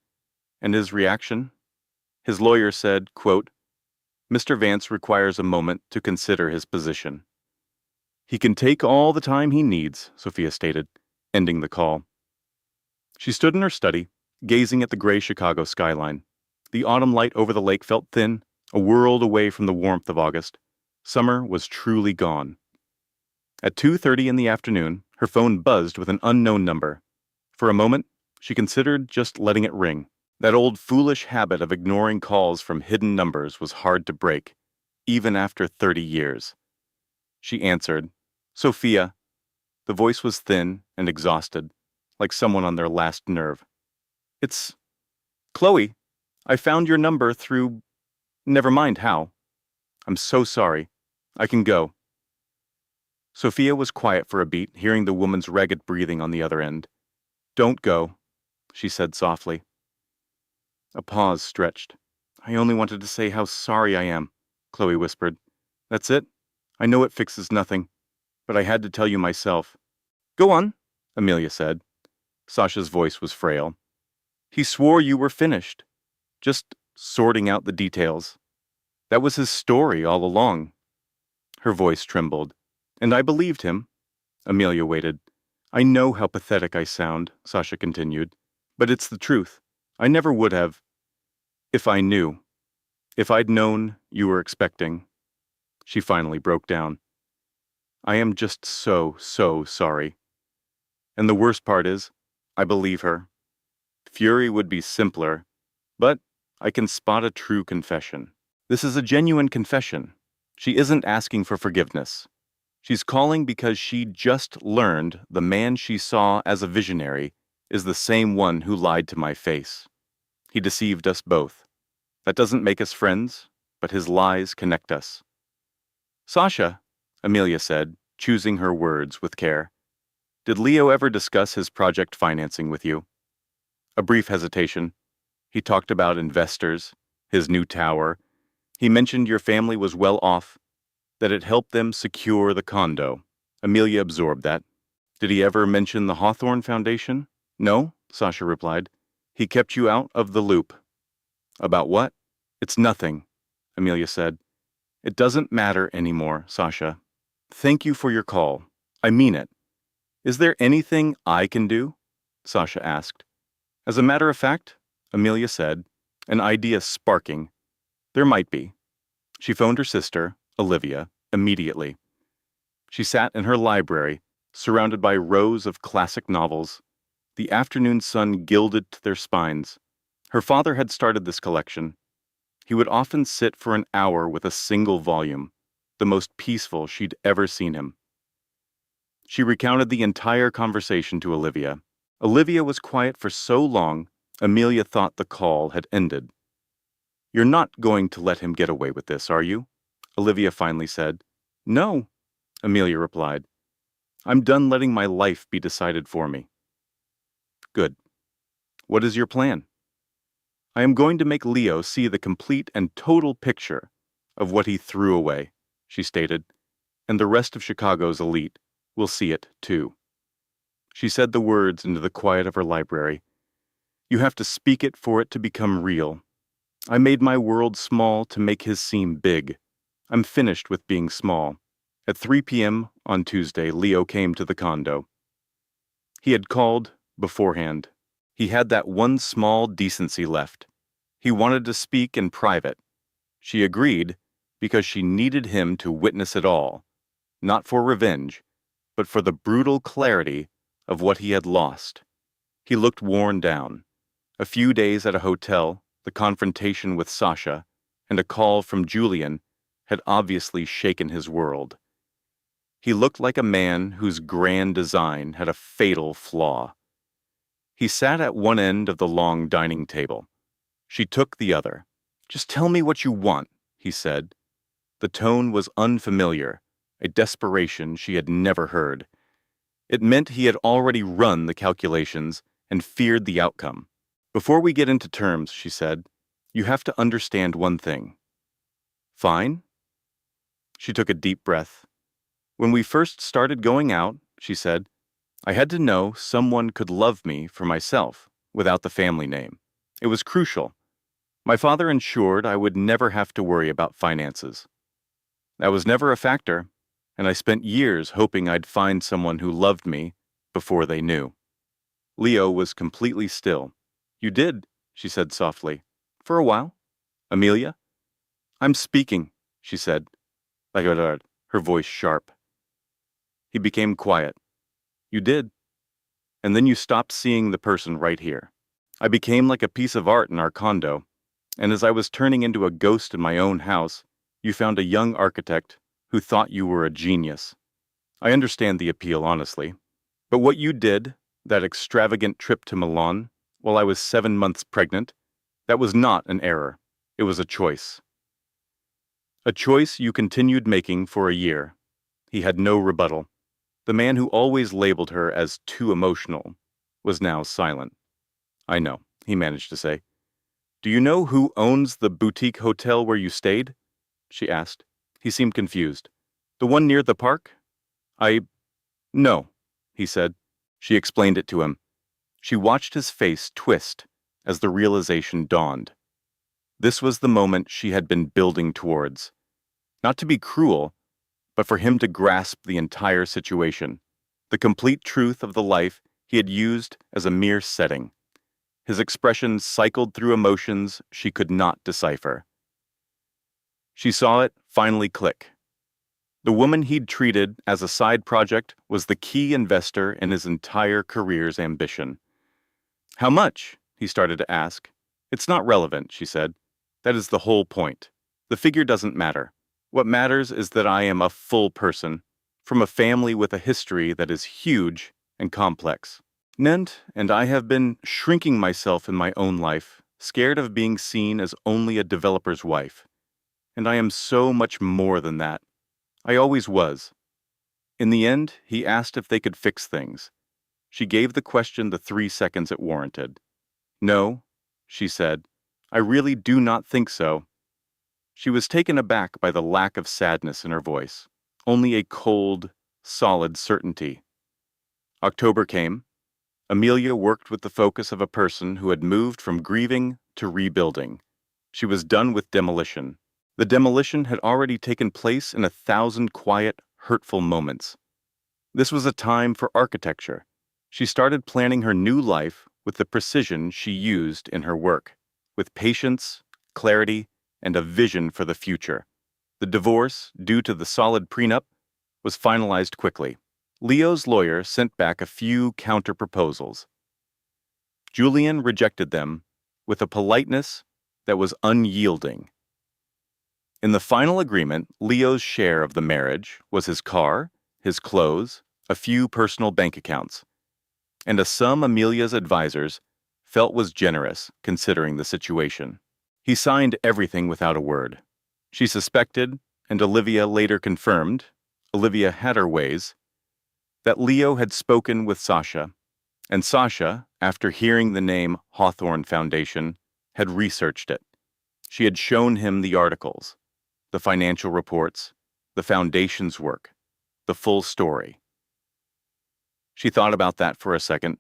And his reaction? His lawyer said, quote, Mr. Vance requires a moment to consider his position. He can take all the time he needs, Sophia stated, ending the call. She stood in her study, gazing at the gray Chicago skyline. The autumn light over the lake felt thin, a world away from the warmth of August. Summer was truly gone. At 2:30 in the afternoon, her phone buzzed with an unknown number. For a moment, she considered just letting it ring. That old foolish habit of ignoring calls from hidden numbers was hard to break, even after 30 years. She answered, Sophia. The voice was thin and exhausted, like someone on their last nerve. It's Chloe. I found your number through... Never mind how. I'm so sorry. I can go. Sophia was quiet for a beat, hearing the woman's ragged breathing on the other end. Don't go, she said softly. A pause stretched. I only wanted to say how sorry I am, Chloe whispered. That's it? I know it fixes nothing, but I had to tell you myself. Go on, Amelia said. Sasha's voice was frail. He swore you were finished, just sorting out the details. That was his story all along. Her voice trembled, and I believed him. Amelia waited. I know how pathetic I sound, Sasha continued, but it's the truth. I never would have, if I knew, if I'd known you were expecting. She finally broke down. I am just so sorry. And the worst part is, I believe her. Fury would be simpler, but I can spot a true confession. This is a genuine confession. She isn't asking for forgiveness. She's calling because she just learned the man she saw as a visionary is the same one who lied to my face. He deceived us both. That doesn't make us friends, but his lies connect us. Sasha, Amelia said, choosing her words with care, did Leo ever discuss his project financing with you? A brief hesitation. He talked about investors, his new tower. He mentioned your family was well off, that it helped them secure the condo. Amelia absorbed that. Did he ever mention the Hawthorne Foundation? No, Sasha replied. He kept you out of the loop. About what? It's nothing, Amelia said. It doesn't matter anymore, Sasha. Thank you for your call. I mean it. Is there anything I can do? Sasha asked. As a matter of fact, Amelia said, an idea sparking. There might be. She phoned her sister, Olivia, immediately. She sat in her library, surrounded by rows of classic novels. The afternoon sun gilded their spines. Her father had started this collection. He would often sit for an hour with a single volume, the most peaceful she'd ever seen him. She recounted the entire conversation to Olivia. Olivia was quiet for so long, Amelia thought the call had ended. You're not going to let him get away with this, are you? Olivia finally said. No, Amelia replied. I'm done letting my life be decided for me. Good. What is your plan? I am going to make Leo see the complete and total picture of what he threw away, she stated, and the rest of Chicago's elite will see it too. She said the words into the quiet of her library. You have to speak it for it to become real. I made my world small to make his seem big. I'm finished with being small. At 3 p.m. on Tuesday, Leo came to the condo. He had called beforehand. He had that one small decency left. He wanted to speak in private. She agreed because she needed him to witness it all, not for revenge, but for the brutal clarity of what he had lost. He looked worn down. A few days at a hotel, the confrontation with Sasha, and a call from Julian had obviously shaken his world. He looked like a man whose grand design had a fatal flaw. He sat at one end of the long dining table. She took the other. Just tell me what you want, he said. The tone was unfamiliar, a desperation she had never heard. It meant he had already run the calculations and feared the outcome. Before we get into terms, she said, you have to understand one thing. Fine? She took a deep breath. When we first started going out, she said, I had to know someone could love me for myself without the family name. It was crucial. My father ensured I would never have to worry about finances. That was never a factor, and I spent years hoping I'd find someone who loved me before they knew. Leo was completely still. You did, she said softly. For a while. Amelia? I'm speaking, she said, her voice sharp. He became quiet. You did. And then you stopped seeing the person right here. I became like a piece of art in our condo, and as I was turning into a ghost in my own house, you found a young architect who thought you were a genius. I understand the appeal, honestly. But what you did, that extravagant trip to Milan, while I was 7 months pregnant, that was not an error. It was a choice. A choice you continued making for a year. He had no rebuttal. The man who always labeled her as too emotional was now silent. I know, he managed to say. Do you know who owns the boutique hotel where you stayed? She asked. He seemed confused. The one near the park? No, he said. She explained it to him. She watched his face twist as the realization dawned. This was the moment she had been building towards. Not to be cruel, but for him to grasp the entire situation. the complete truth of the life he had used as a mere setting. His expression cycled through emotions she could not decipher. She saw it finally click. The woman he'd treated as a side project was the key investor in his entire career's ambition. "How much?" he started to ask. "It's not relevant," she said. "That is the whole point. The figure doesn't matter. What matters is that I am a full person, from a family with a history that is huge and complex. And I have been shrinking myself in my own life, scared of being seen as only a developer's wife. And I am so much more than that. I always was." In the end, he asked if they could fix things. She gave the question the 3 seconds it warranted. "No," she said. "I really do not think so." She was taken aback by the lack of sadness in her voice, only a cold, solid certainty. October came. Amelia worked with the focus of a person who had moved from grieving to rebuilding. She was done with demolition. The demolition had already taken place in 1,000 quiet, hurtful moments. This was a time for architecture. She started planning her new life with the precision she used in her work, with patience, clarity, and a vision for the future. The divorce, due to the solid prenup, was finalized quickly. Leo's lawyer sent back a few counter-proposals. Julian rejected them with a politeness that was unyielding. In the final agreement, Leo's share of the marriage was his car, his clothes, a few personal bank accounts, and a sum Amelia's advisors felt was generous considering the situation. He signed everything without a word. She suspected, and Olivia later confirmed, Olivia had her ways, that Leo had spoken with Sasha, and Sasha, after hearing the name Hawthorne Foundation, had researched it. She had shown him the articles, the financial reports, the foundation's work, the full story. She thought about that for a second,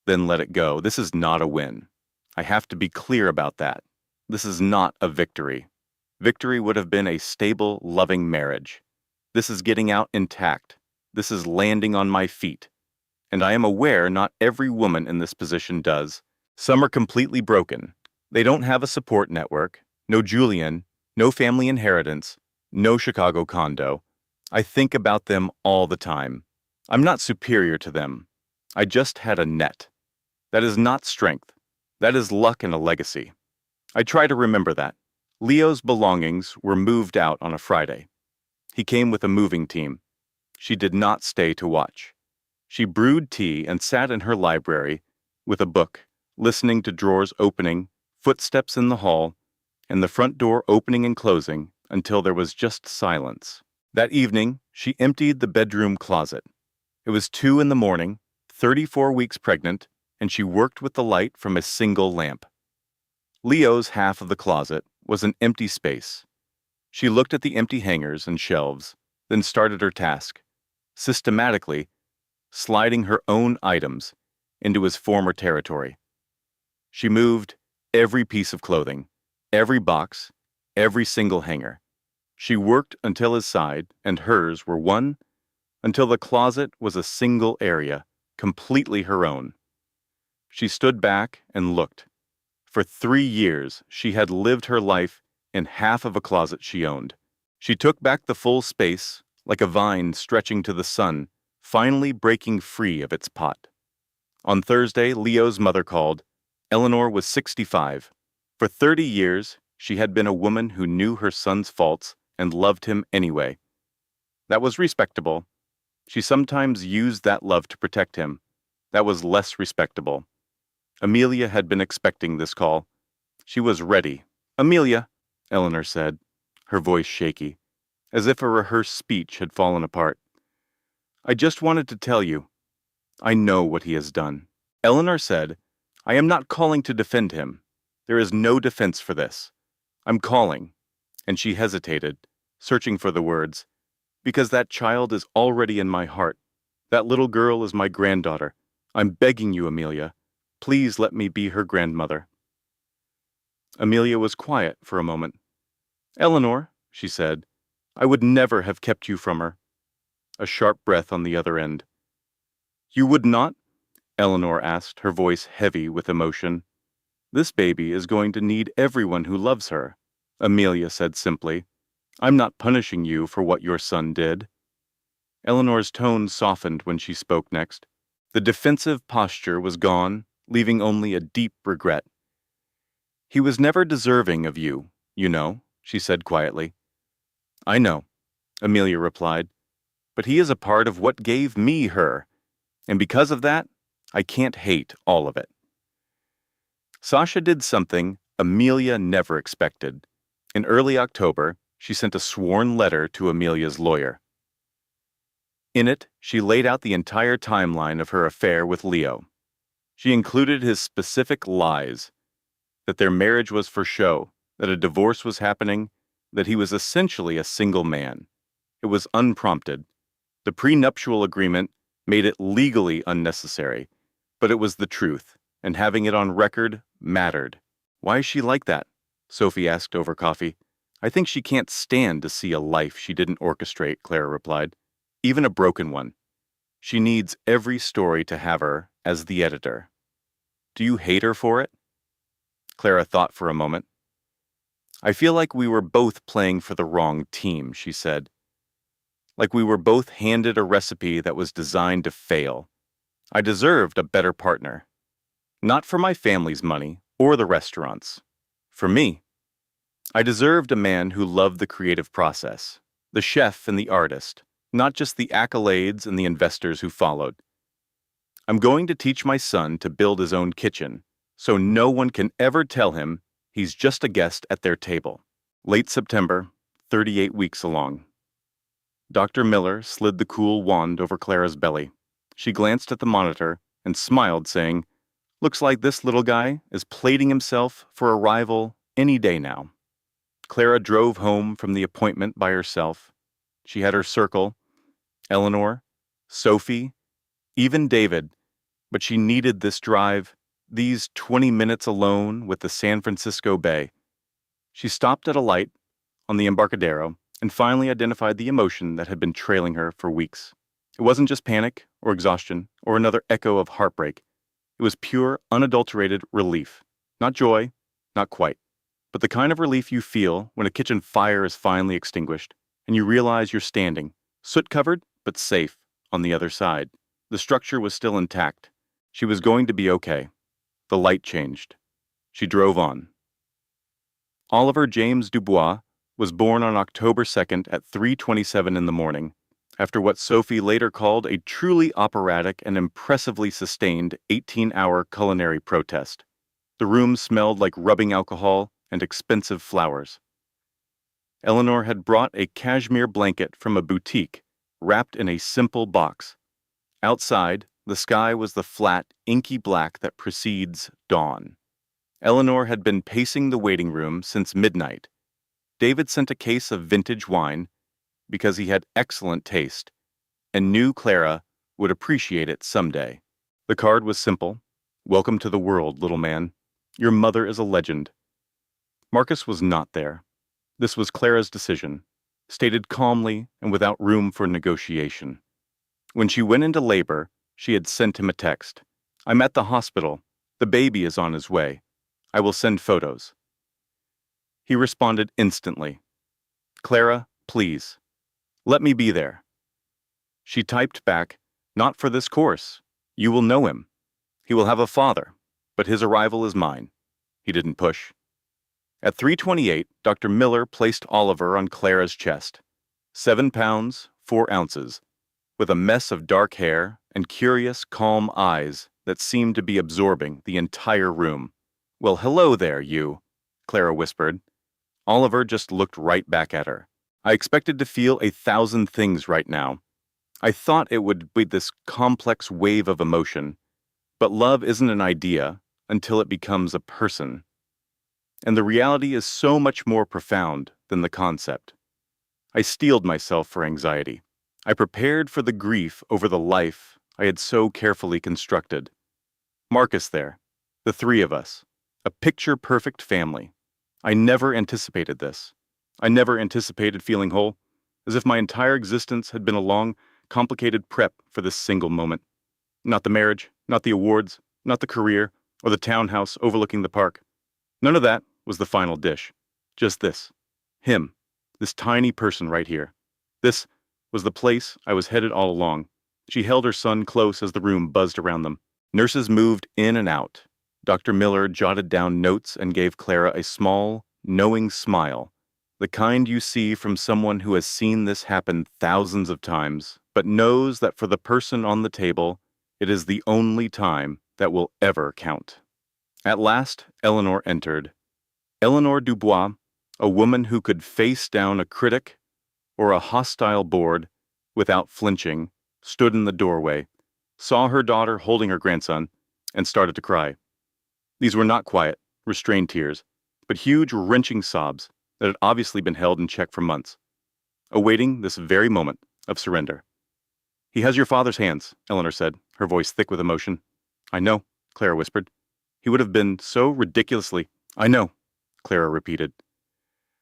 then let it go. This is not a win. I have to be clear about that. This is not a victory. Victory would have been a stable, loving marriage. This is getting out intact. This is landing on my feet. And I am aware not every woman in this position does. Some are completely broken. They don't have a support network, no Julian, no family inheritance, no Chicago condo. I think about them all the time. I'm not superior to them. I just had a net. That is not strength. That is luck and a legacy. I try to remember that. Leo's belongings were moved out on a Friday. He came with a moving team. She did not stay to watch. She brewed tea and sat in her library with a book, listening to drawers opening, footsteps in the hall, and the front door opening and closing until there was just silence. That evening, she emptied the bedroom closet. It was 2 in the morning, 34 weeks pregnant, and she worked with the light from a single lamp. Leo's half of the closet was an empty space. She looked at the empty hangers and shelves, then started her task, systematically sliding her own items into his former territory. She moved every piece of clothing, every box, every single hanger. She worked until his side and hers were one, until the closet was a single area, completely her own. She stood back and looked. For 3 years, she had lived her life in half of a closet she owned. She took back the full space, like a vine stretching to the sun, finally breaking free of its pot. On Thursday, Leo's mother called. Eleanor was 65. For 30 years, she had been a woman who knew her son's faults and loved him anyway. That was respectable. She sometimes used that love to protect him. That was less respectable. Amelia had been expecting this call. She was ready. "Amelia," Eleanor said, her voice shaky, as if a rehearsed speech had fallen apart. "I just wanted to tell you. I know what he has done." Eleanor said, "I am not calling to defend him. There is no defense for this. I'm calling," and she hesitated, searching for the words, "because that child is already in my heart. That little girl is my granddaughter. I'm begging you, Amelia. Please let me be her grandmother." Amelia was quiet for a moment. "Eleanor," she said, "I would never have kept you from her." A sharp breath on the other end. You would not? Eleanor asked, her voice heavy with emotion. This baby is going to need everyone who loves her, Amelia said simply. I'm not punishing you for what your son did. Eleanor's tone softened when she spoke next. The defensive posture was gone, leaving only a deep regret. He was never deserving of you, you know, she said quietly. I know, Amelia replied, but he is a part of what gave me her, and because of that, I can't hate all of it. Sasha did something Amelia never expected. In early October, she sent a sworn letter to Amelia's lawyer. In it, she laid out the entire timeline of her affair with Leo. She included his specific lies, that their marriage was for show, that a divorce was happening, that he was essentially a single man. It was unprompted. The prenuptial agreement made it legally unnecessary, but it was the truth, and having it on record mattered. Why is she like that? Sophie asked over coffee. I think she can't stand to see a life she didn't orchestrate, Clara replied. Even a broken one. She needs every story to have her as the editor. Do you hate her for it? Clara thought for a moment. I feel like we were both playing for the wrong team, she said. Like we were both handed a recipe that was designed to fail. I deserved a better partner. Not for my family's money or the restaurants. For me. I deserved a man who loved the creative process, the chef and the artist, not just the accolades and the investors who followed. I'm going to teach my son to build his own kitchen, so no one can ever tell him he's just a guest at their table. Late September, 38 weeks along. Dr. Miller slid the cool wand over Clara's belly. She glanced at the monitor and smiled, saying, Looks like this little guy is plating himself for arrival any day now. Clara drove home from the appointment by herself. She had her circle, Eleanor, Sophie, even David, but she needed this drive, these 20 minutes alone with the San Francisco Bay. She stopped at a light on the Embarcadero and finally identified the emotion that had been trailing her for weeks. It wasn't just panic or exhaustion or another echo of heartbreak. It was pure, unadulterated relief. Not joy, not quite, but the kind of relief you feel when a kitchen fire is finally extinguished and you realize you're standing, soot-covered but safe, on the other side. The structure was still intact. She was going to be okay. The light changed. She drove on. Oliver James Dubois was born on October 2nd at 3:27 in the morning, after what Sophie later called a truly operatic and impressively sustained 18-hour culinary protest. The room smelled like rubbing alcohol and expensive flowers. Eleanor had brought a cashmere blanket from a boutique, wrapped in a simple box. Outside, the sky was the flat, inky black that precedes dawn. Eleanor had been pacing the waiting room since midnight. David sent a case of vintage wine because he had excellent taste and knew Clara would appreciate it someday. The card was simple. Welcome to the world, little man. Your mother is a legend. Marcus was not there. This was Clara's decision, stated calmly and without room for negotiation. When she went into labor, she had sent him a text. I'm at the hospital. The baby is on his way. I will send photos. He responded instantly. Clara, please. Let me be there. She typed back, not for this course. You will know him. He will have a father, but his arrival is mine. He didn't push. At 3:28, Dr. Miller placed Oliver on Clara's chest. 7 pounds, 4 ounces, with a mess of dark hair and curious, calm eyes that seemed to be absorbing the entire room. Well, hello there, you, Clara whispered. Oliver just looked right back at her. I expected to feel 1,000 things right now. I thought it would be this complex wave of emotion, but love isn't an idea until it becomes a person. And the reality is so much more profound than the concept. I steeled myself for anxiety. I prepared for the grief over the life I had so carefully constructed. Marcus there, the 3 of us, a picture-perfect family. I never anticipated this. I never anticipated feeling whole, as if my entire existence had been a long, complicated prep for this single moment. Not the marriage, not the awards, not the career, or the townhouse overlooking the park. None of that was the final dish. Just this. Him. This tiny person right here. This was the place I was headed all along. She held her son close as the room buzzed around them. Nurses moved in and out. Dr. Miller jotted down notes and gave Clara a small, knowing smile, the kind you see from someone who has seen this happen thousands of times, but knows that for the person on the table, it is the only time that will ever count. At last, Eleanor entered. Eleanor Dubois, a woman who could face down a critic or a hostile board without flinching, stood in the doorway, saw her daughter holding her grandson, and started to cry. These were not quiet, restrained tears, but huge, wrenching sobs that had obviously been held in check for months, awaiting this very moment of surrender. "He has your father's hands," Eleanor said, her voice thick with emotion. "I know," Clara whispered. "He would have been so ridiculously—" "I know," Clara repeated.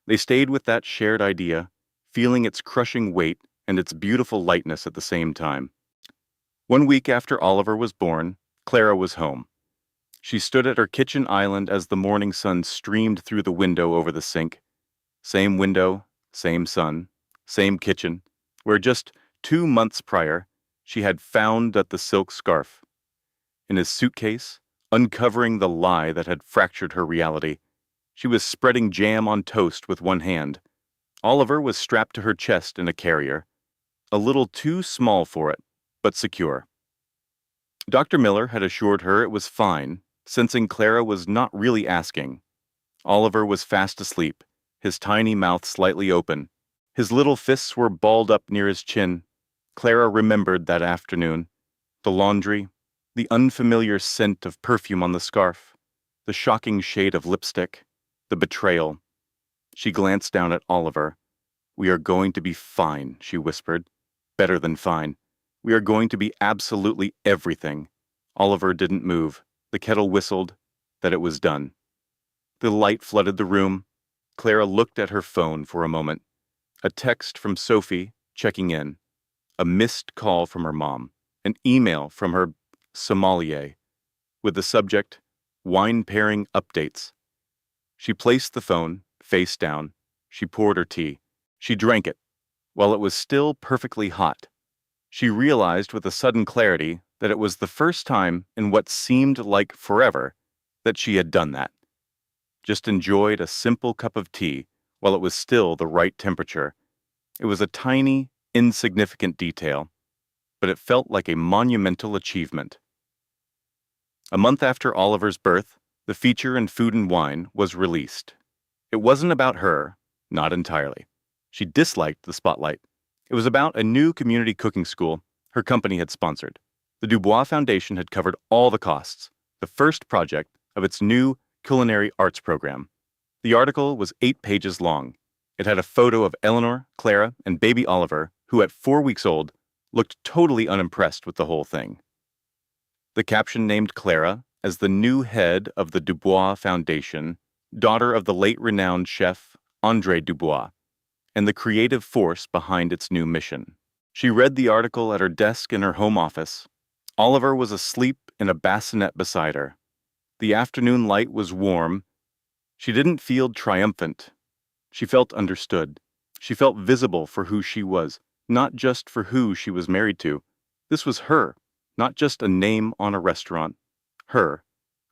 They stayed with that shared idea, feeling its crushing weight and its beautiful lightness at the same time. 1 week after Oliver was born, Clara was home. She stood at her kitchen island as the morning sun streamed through the window over the sink. Same window, same sun, same kitchen, where just 2 months prior, she had found the silk scarf. In his suitcase, uncovering the lie that had fractured her reality, she was spreading jam on toast with one hand. Oliver was strapped to her chest in a carrier, a little too small for it, but secure. Dr. Miller had assured her it was fine, sensing Clara was not really asking. Oliver was fast asleep, his tiny mouth slightly open. His little fists were balled up near his chin. Clara remembered that afternoon. The laundry, the unfamiliar scent of perfume on the scarf, the shocking shade of lipstick, the betrayal. She glanced down at Oliver. "We are going to be fine," she whispered. "Better than fine. We are going to be absolutely everything." Oliver didn't move. The kettle whistled that it was done. The light flooded the room. Clara looked at her phone for a moment. A text from Sophie checking in. A missed call from her mom. An email from her sommelier with the subject, "Wine pairing updates." She placed the phone, face down. She poured her tea. She drank it, while it was still perfectly hot. She realized with a sudden clarity that it was the first time in what seemed like forever that she had done that. Just enjoyed a simple cup of tea while it was still the right temperature. It was a tiny, insignificant detail, but it felt like a monumental achievement. A month after Oliver's birth, the feature in Food and Wine was released. It wasn't about her, not entirely. She disliked the spotlight. It was about a new community cooking school her company had sponsored. The Dubois Foundation had covered all the costs, the first project of its new culinary arts program. The article was 8 pages long. It had a photo of Eleanor, Clara, and baby Oliver, who at 4 weeks old looked totally unimpressed with the whole thing. The caption named Clara as the new head of the Dubois Foundation, daughter of the late renowned chef André Dubois, and the creative force behind its new mission. She read the article at her desk in her home office. Oliver was asleep in a bassinet beside her. The afternoon light was warm. She didn't feel triumphant. She felt understood. She felt visible for who she was, not just for who she was married to. This was her, not just a name on a restaurant. Her.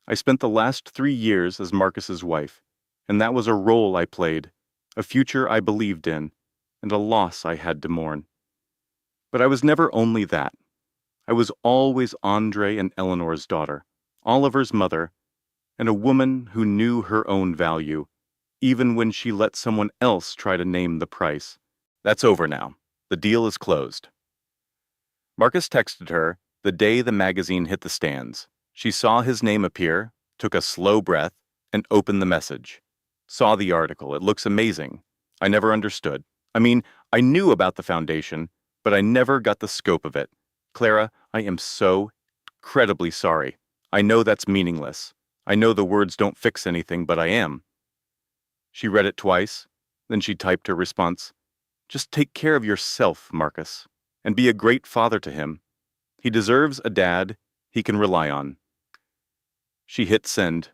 I spent the last 3 years as Marcus's wife, and that was a role I played, a future I believed in, and a loss I had to mourn. But I was never only that. I was always Andre and Eleanor's daughter, Oliver's mother, and a woman who knew her own value, even when she let someone else try to name the price. That's over now. The deal is closed. Marcus texted her the day the magazine hit the stands. She saw his name appear, took a slow breath, and opened the message. Saw the article. It looks amazing. I never understood. I mean, I knew about the foundation, but I never got the scope of it. Clara, I am so incredibly sorry. I know that's meaningless. I know the words don't fix anything, but I am. She read it twice, then she typed her response. Just take care of yourself, Marcus, and be a great father to him. He deserves a dad he can rely on. She hit send.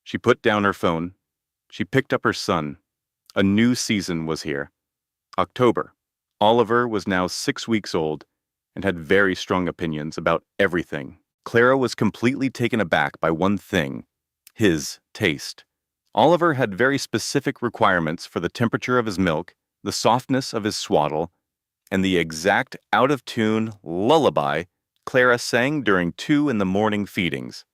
She put down her phone. She picked up her son. A new season was here. October. Oliver was now 6 weeks old and had very strong opinions about everything. Clara was completely taken aback by one thing: his taste. Oliver had very specific requirements for the temperature of his milk, the softness of his swaddle, and the exact out-of-tune lullaby Clara sang during 2 in the morning feedings.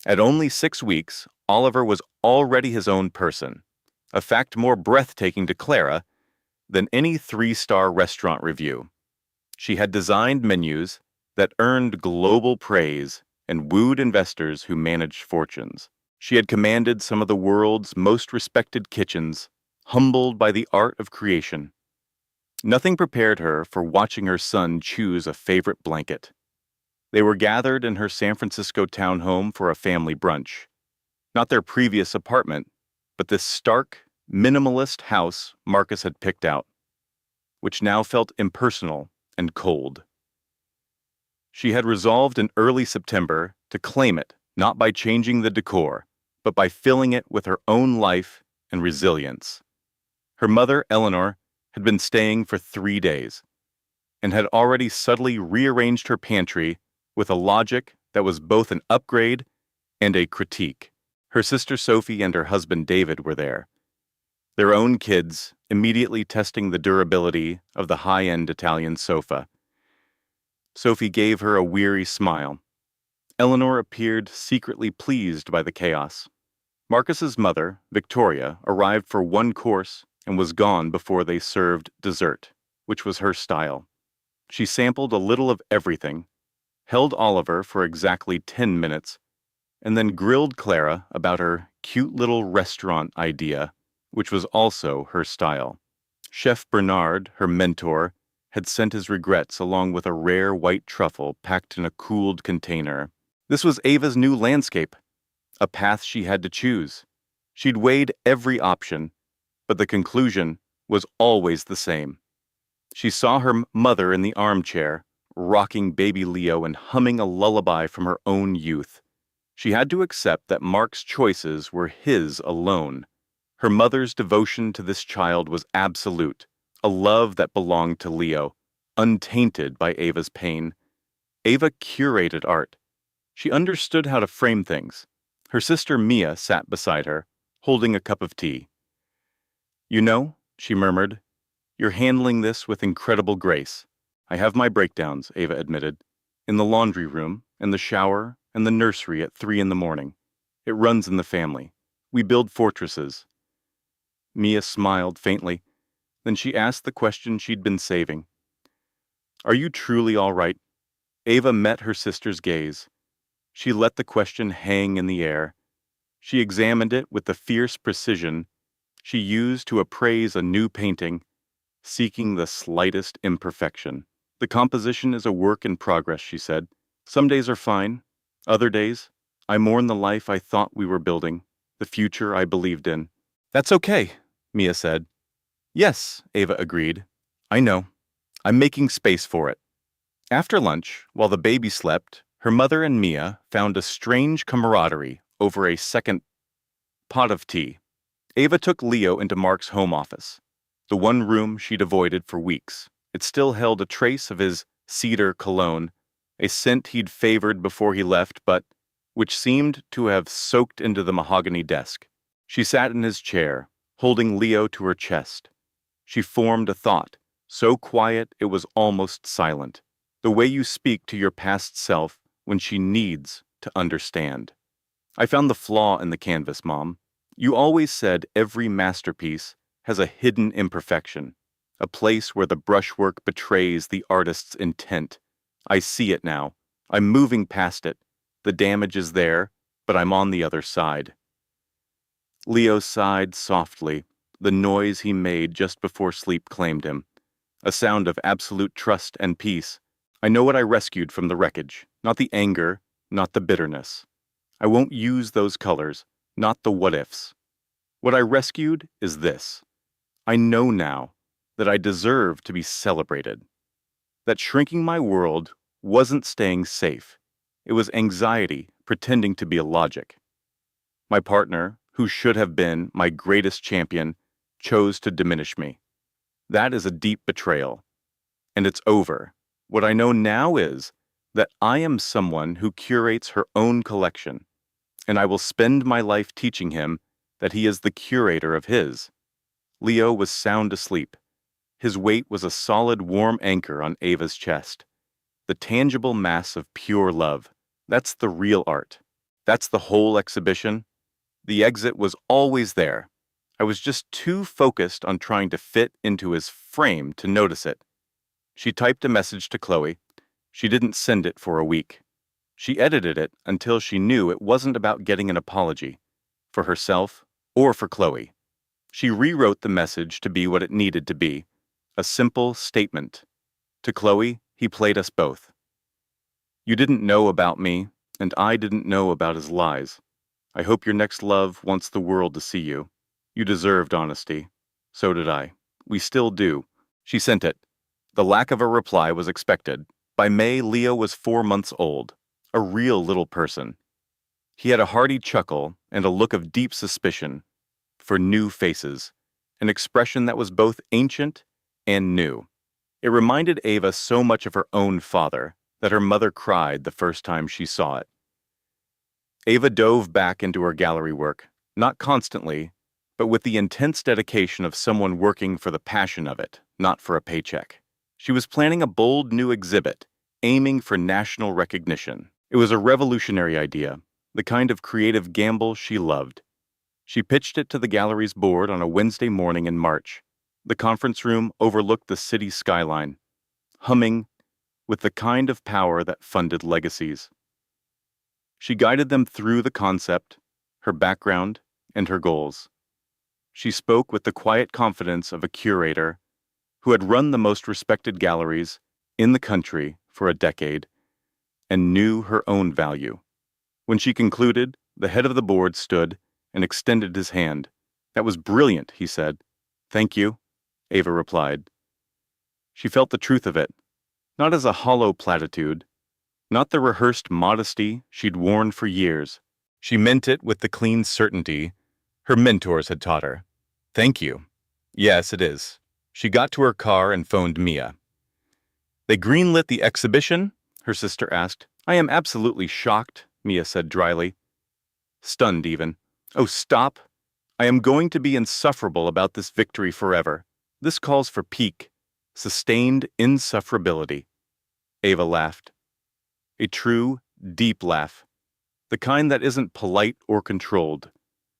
At only 6 weeks, Oliver was already his own person, a fact more breathtaking to Clara than any 3-star restaurant review. She had designed menus that earned global praise and wooed investors who managed fortunes. She had commanded some of the world's most respected kitchens, humbled by the art of creation. Nothing prepared her for watching her son choose a favorite blanket. They were gathered in her San Francisco townhome for a family brunch. Not their previous apartment, but this stark, minimalist house Marcus had picked out, which now felt impersonal and cold. She had resolved in early September to claim it, not by changing the decor, but by filling it with her own life and resilience. Her mother, Eleanor, had been staying for 3 days and had already subtly rearranged her pantry with a logic that was both an upgrade and a critique. Her sister Sophie and her husband David were there, their own kids immediately testing the durability of the high-end Italian sofa. Sophie gave her a weary smile. Eleanor appeared secretly pleased by the chaos. Marcus's mother, Victoria, arrived for one course and was gone before they served dessert, which was her style. She sampled a little of everything, held Oliver for exactly 10 minutes, and then grilled Clara about her cute little restaurant idea, which was also her style. Chef Bernard, her mentor, had sent his regrets along with a rare white truffle packed in a cooled container. This was Ava's new landscape, a path she had to choose. She'd weighed every option, but the conclusion was always the same. She saw her mother in the armchair, rocking baby Leo and humming a lullaby from her own youth. She had to accept that Mark's choices were his alone. Her mother's devotion to this child was absolute, a love that belonged to Leo, untainted by Ava's pain. Ava curated art. She understood how to frame things. Her sister Mia sat beside her, holding a cup of tea. "You know," she murmured, "you're handling this with incredible grace." "I have my breakdowns," Ava admitted. "In the laundry room, and the shower, and the nursery at 3 in the morning. It runs in the family. We build fortresses." Mia smiled faintly. Then she asked the question she'd been saving. "Are you truly all right?" Ava met her sister's gaze. She let the question hang in the air. She examined it with the fierce precision she used to appraise a new painting, seeking the slightest imperfection. "The composition is a work in progress," she said. "Some days are fine. Other days, I mourn the life I thought we were building, the future I believed in." "That's okay," Mia said. "Yes," Ava agreed. "I know. I'm making space for it." After lunch, while the baby slept, her mother and Mia found a strange camaraderie over a second pot of tea. Ava took Leo into Mark's home office, the one room she'd avoided for weeks. It still held a trace of his cedar cologne, a scent he'd favored before he left, but which seemed to have soaked into the mahogany desk. She sat in his chair, holding Leo to her chest. She formed a thought, so quiet it was almost silent. The way you speak to your past self when she needs to understand. "I found the flaw in the canvas, Mom. You always said every masterpiece has a hidden imperfection, a place where the brushwork betrays the artist's intent. I see it now. I'm moving past it. The damage is there, but I'm on the other side." Leo sighed softly, the noise he made just before sleep claimed him, a sound of absolute trust and peace. "I know what I rescued from the wreckage, not the anger, not the bitterness. I won't use those colors, not the what-ifs. What I rescued is this. I know now that I deserve to be celebrated, that shrinking my world wasn't staying safe. It was anxiety pretending to be a logic. My partner, who should have been my greatest champion, chose to diminish me. That is a deep betrayal. And it's over. What I know now is that I am someone who curates her own collection, and I will spend my life teaching him that he is the curator of his. Leo was sound asleep. His weight was a solid, warm anchor on Ava's chest. The tangible mass of pure love. That's the real art. That's the whole exhibition. The exit was always there. I was just too focused on trying to fit into his frame to notice it. She typed a message to Chloe. She didn't send it for a week. She edited it until she knew it wasn't about getting an apology, for herself or for Chloe. She rewrote the message to be what it needed to be, a simple statement. To Chloe, he played us both. You didn't know about me, and I didn't know about his lies. I hope your next love wants the world to see you. You deserved honesty. So did I. We still do. She sent it. The lack of a reply was expected. By May, Leo was 4 months old, a real little person. He had a hearty chuckle and a look of deep suspicion for new faces, an expression that was both ancient and new. It reminded Ava so much of her own father that her mother cried the first time she saw it. Ava dove back into her gallery work, not constantly, but with the intense dedication of someone working for the passion of it, not for a paycheck. She was planning a bold new exhibit, aiming for national recognition. It was a revolutionary idea, the kind of creative gamble she loved. She pitched it to the gallery's board on a Wednesday morning in March. The conference room overlooked the city skyline, humming with the kind of power that funded legacies. She guided them through the concept, her background, and her goals. She spoke with the quiet confidence of a curator who had run the most respected galleries in the country for a decade and knew her own value. When she concluded, the head of the board stood and extended his hand. That was brilliant, he said. Thank you, Ava replied. She felt the truth of it, not as a hollow platitude, not the rehearsed modesty she'd worn for years. She meant it with the clean certainty her mentors had taught her. Thank you. Yes, it is. She got to her car and phoned Mia. They greenlit the exhibition? Her sister asked. I am absolutely shocked, Mia said dryly. Stunned even. Oh, stop. I am going to be insufferable about this victory forever. This calls for peak, sustained insufferability. Ava laughed. A true, deep laugh. The kind that isn't polite or controlled.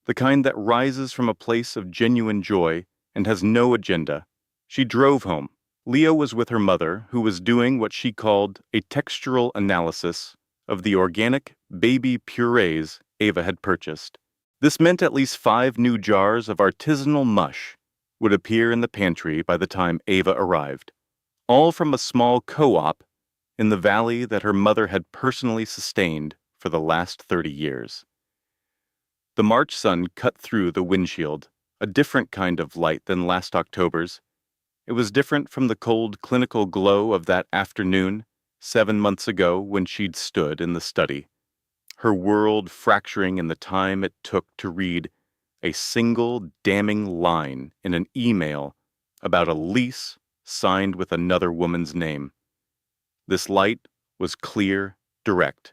The kind that rises from a place of genuine joy and has no agenda. She drove home. Leo was with her mother, who was doing what she called a textural analysis of the organic baby purees Ava had purchased. This meant at least 5 new jars of artisanal mush would appear in the pantry by the time Ava arrived, all from a small co-op in the valley that her mother had personally sustained for the last 30 years. The March sun cut through the windshield, a different kind of light than last October's. It was different from the cold, clinical glow of that afternoon 7 months ago when she'd stood in the study, her world fracturing in the time it took to read a single damning line in an email about a lease signed with another woman's name. This light was clear, direct,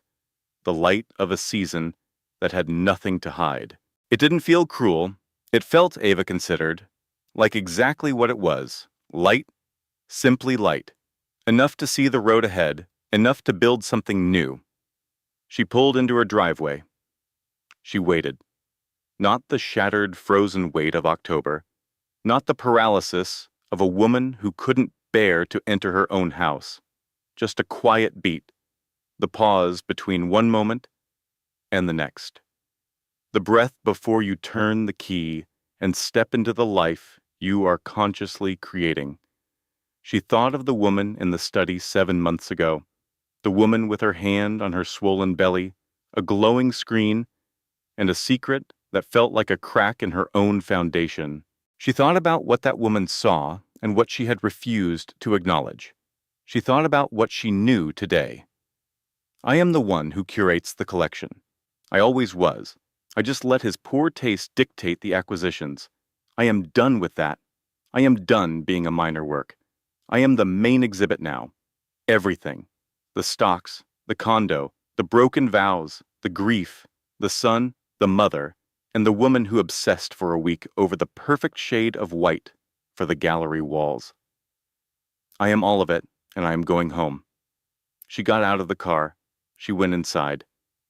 the light of a season that had nothing to hide. It didn't feel cruel. It felt, Ava considered, like exactly what it was. Light, simply light. Enough to see the road ahead, enough to build something new. She pulled into her driveway. She waited. Not the shattered, frozen weight of October. Not the paralysis of a woman who couldn't bear to enter her own house. Just a quiet beat. The pause between one moment and the next. The breath before you turn the key and step into the life you are consciously creating. She thought of the woman in the study 7 months ago, the woman with her hand on her swollen belly, a glowing screen, and a secret that felt like a crack in her own foundation. She thought about what that woman saw and what she had refused to acknowledge. She thought about what she knew today. I am the one who curates the collection. I always was. I just let his poor taste dictate the acquisitions. I am done with that. I am done being a minor work. I am the main exhibit now. Everything. The stocks, the condo, the broken vows, the grief, the son, the mother, and the woman who obsessed for a week over the perfect shade of white for the gallery walls. I am all of it, and I am going home. She got out of the car. She went inside.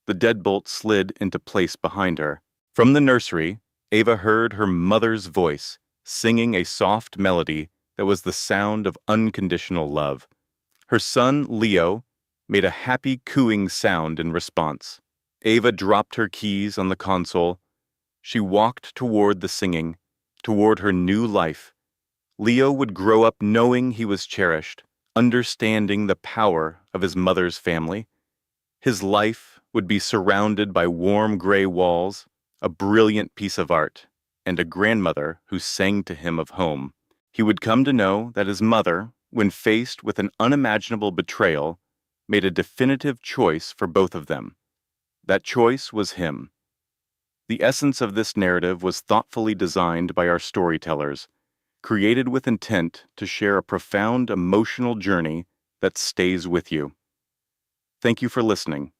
The deadbolt slid into place behind her. From the nursery, Ava heard her mother's voice, singing a soft melody that was the sound of unconditional love. Her son, Leo, made a happy cooing sound in response. Ava dropped her keys on the console. She walked toward the singing, toward her new life. Leo would grow up knowing he was cherished, understanding the power of his mother's family. His life would be surrounded by warm gray walls, a brilliant piece of art, and a grandmother who sang to him of home. He would come to know that his mother, when faced with an unimaginable betrayal, made a definitive choice for both of them. That choice was him. The essence of this narrative was thoughtfully designed by our storytellers, created with intent to share a profound emotional journey that stays with you. Thank you for listening.